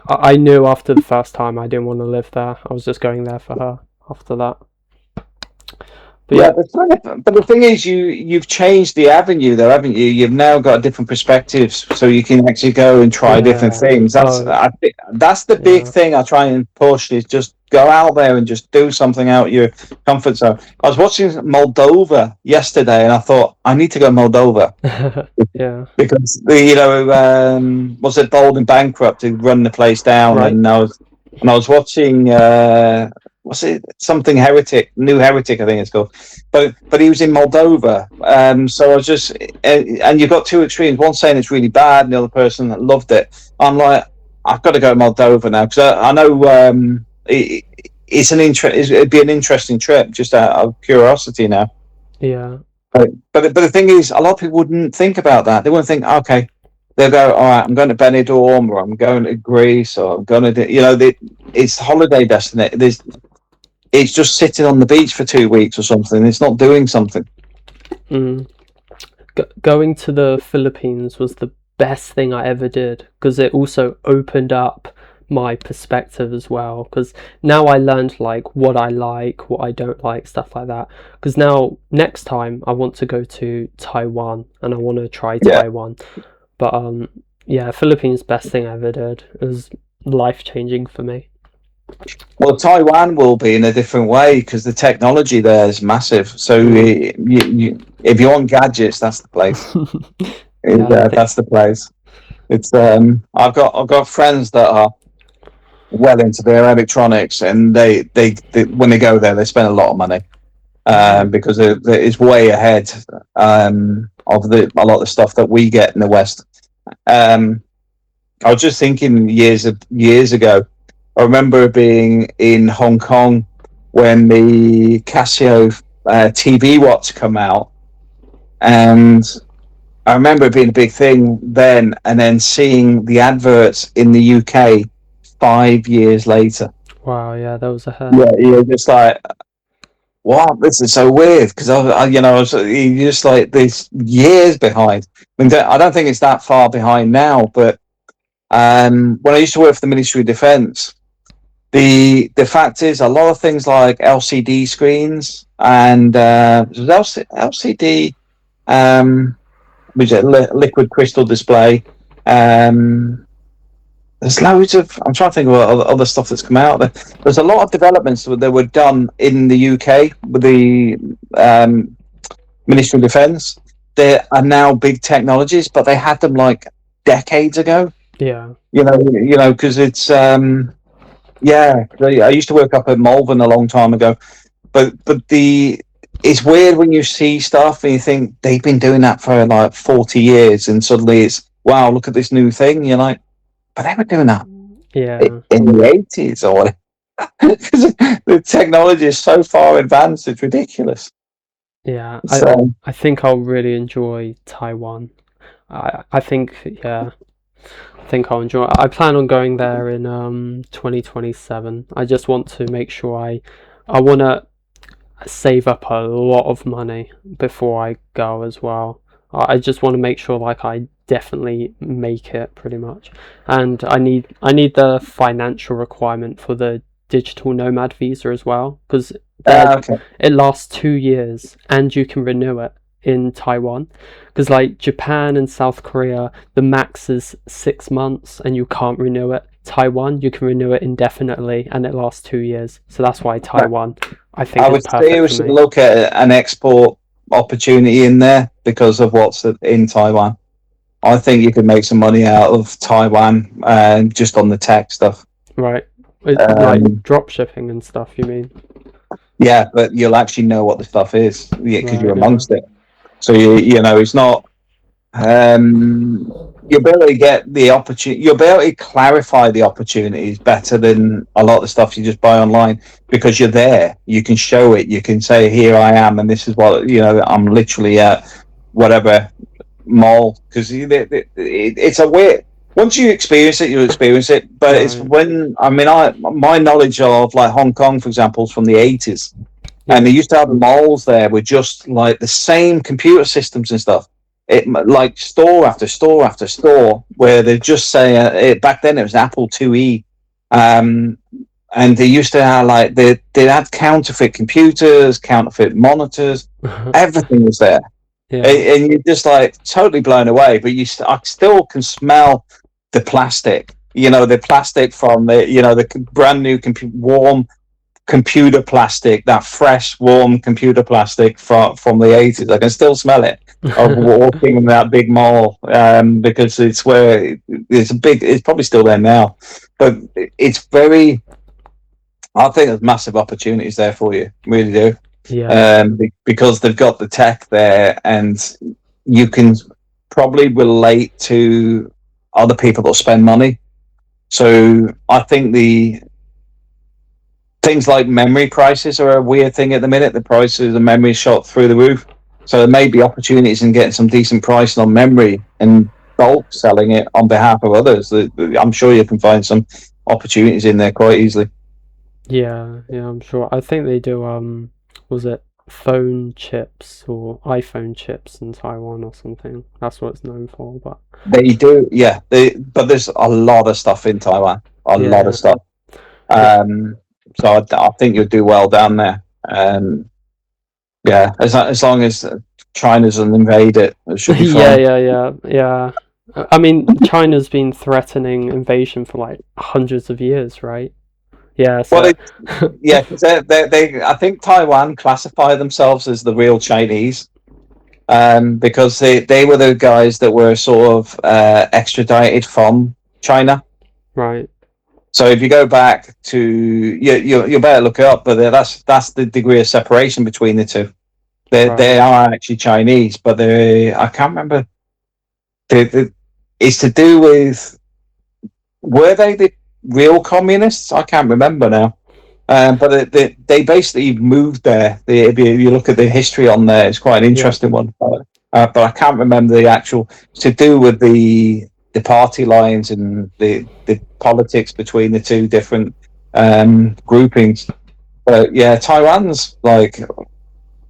I knew after the first time I didn't want to live there. I was just going there for her after that. But Yeah, yeah, but the thing is, you've changed the avenue, though, haven't you? You've now got different perspectives, so you can actually go and try different yeah. things. Oh, I think that's the big yeah. thing I try and push, is just go out there and just do something out your comfort zone. I was watching Moldova yesterday, and I thought I need to go Moldova Yeah. because was it Bold and Bankrupt to run the place down, Right. and I was watching. Was it something Heretic? New Heretic, I think it's called. But he was in Moldova. So I was just, and you've got two extremes. One saying it's really bad, and the other person that loved it. I'm like, I've got to go to Moldova now, because I know it'd be an interesting trip, just out of curiosity now. Yeah. But the thing is, a lot of people wouldn't think about that. They wouldn't think, okay, they'll go, all right, I'm going to Benidorm, or I'm going to Greece, or I'm going to, it's holiday destination. It's just sitting on the beach for 2 weeks or something. It's not doing something. Mm. Going to the Philippines was the best thing I ever did because it also opened up my perspective as well, because now I learned like what I like, what I don't like, stuff like that. Because now next time I want to go to Taiwan and I want to try Yeah. Taiwan. But yeah, Philippines best thing I ever did. It was life changing for me. Well, Taiwan will be in a different way because the technology there is massive. So if you want gadgets, that's the place. Yeah, That's the place. It's I've got friends that are well into their electronics, and they when they go there, they spend a lot of money because it's way ahead of a lot of the stuff that we get in the West. I was just thinking years ago. I remember being in Hong Kong when the Casio TV watch come out, and I remember it being a big thing then, and then seeing the adverts in the UK 5 years later. wow, yeah, that was ahead. Yeah, you're just like, wow, this is so weird, because you're just like this years behind. I mean, I don't think it's that far behind now, but when I used to work for the Ministry of Defence, the fact is, a lot of things like LCD screens and LCD, which is liquid crystal display. There's loads of. I'm trying to think of other stuff that's come out. There's a lot of developments that were done in the UK with the Ministry of Defence there are now big technologies, but they had them like decades ago. Yeah. Because it's I used to work up at Malvern a long time ago, but it's weird when you see stuff and you think they've been doing that for like 40 years, and suddenly it's wow, look at this new thing. You're like, but they were doing that in the 80s or whatever. Because the technology is so far advanced, it's ridiculous. Yeah, So, I think I'll really enjoy Taiwan. I think, yeah, I think I'll enjoy it. I plan on going there in 2027. I just want to make sure I want to save up a lot of money before I go as well. I just want to make sure like I definitely make it pretty much, and I need the financial requirement for the digital nomad visa as well, because okay. it lasts 2 years and you can renew it in Taiwan. Because like Japan and South Korea, the max is 6 months and you can't renew it. Taiwan, you can renew it indefinitely and it lasts 2 years. So that's why Taiwan, I think, I is would perfect for seriously me. look at an export opportunity in there because of what's in Taiwan. I think you could make some money out of Taiwan just on the tech stuff. Right. Like drop shipping and stuff, you mean? Yeah, but you'll actually know what the stuff is because you're Right, yeah. amongst it. So it's not. You'll be able to get the opportunity. You'll be able to clarify the opportunities better than a lot of the stuff you just buy online because you're there. You can show it. You can say, "Here I am, and this is what I'm literally at whatever mall." Because it's a weird. Once you experience it, you experience it. But it's Right. when my knowledge of like Hong Kong, for example, is from the 80s. And Yeah. they used to have malls there with just like the same computer systems and stuff. It like store after store after store where they just say back then it was Apple IIe, and they used to have like they had counterfeit computers, counterfeit monitors, everything was there, Yeah. and you're just like totally blown away. But I still can smell the plastic, the plastic from the brand new warm computer plastic, that fresh, warm computer plastic from the 80s. I can still smell it of walking in that big mall because it's where it's probably still there now. But it's very, I think there's massive opportunities there for you, really do. Yeah. Because they've got the tech there and you can probably relate to other people that spend money. So I think things like memory prices are a weird thing at the minute. The prices of memory shot through the roof. So there may be opportunities in getting some decent pricing on memory and bulk selling it on behalf of others. I'm sure you can find some opportunities in there quite easily. Yeah, I'm sure. I think they do was it phone chips or iPhone chips in Taiwan or something. That's what it's known for, but They do, yeah. But there's a lot of stuff in Taiwan. A lot of yeah. stuff. So I think you'll do well down there. Yeah, as long as China doesn't invade it, it should be Yeah, fine. yeah. I mean, China's been threatening invasion for like hundreds of years, right? Yeah, Well, so yeah, 'cause I think Taiwan classify themselves as the real Chinese, because they were the guys that were sort of extradited from China. right, So if you go back to you better look it up, but that's the degree of separation between the two. They right. are actually Chinese, but I can't remember. It's to do with, were they the real communists? I can't remember now. But they basically moved there. If you look at the history on there, it's quite an Yeah. interesting one. But I can't remember the actual. It's to do with the party lines and the politics between the two different groupings. But yeah, Taiwan's like,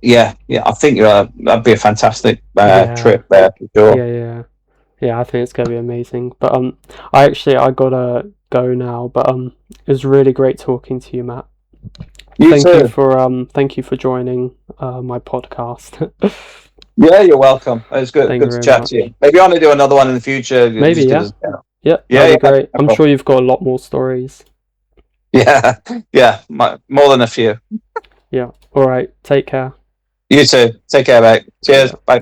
yeah. I think that'd be a fantastic Yeah. trip there for sure. Yeah, I think it's gonna be amazing. But I gotta go now. But it was really great talking to you, Matt. You too. Thank you for joining my podcast. Yeah, you're welcome. It's good. Thank you Good to very chat to you. much. Maybe I want to do another one in the future. Maybe, Just yeah. because. Yeah, that'll Yeah, be yeah. great. No I'm problem. sure you've got a lot more stories. Yeah, yeah, more than a few. Yeah. All right. Take care. You too. Take care, mate. See Cheers. ya. Bye.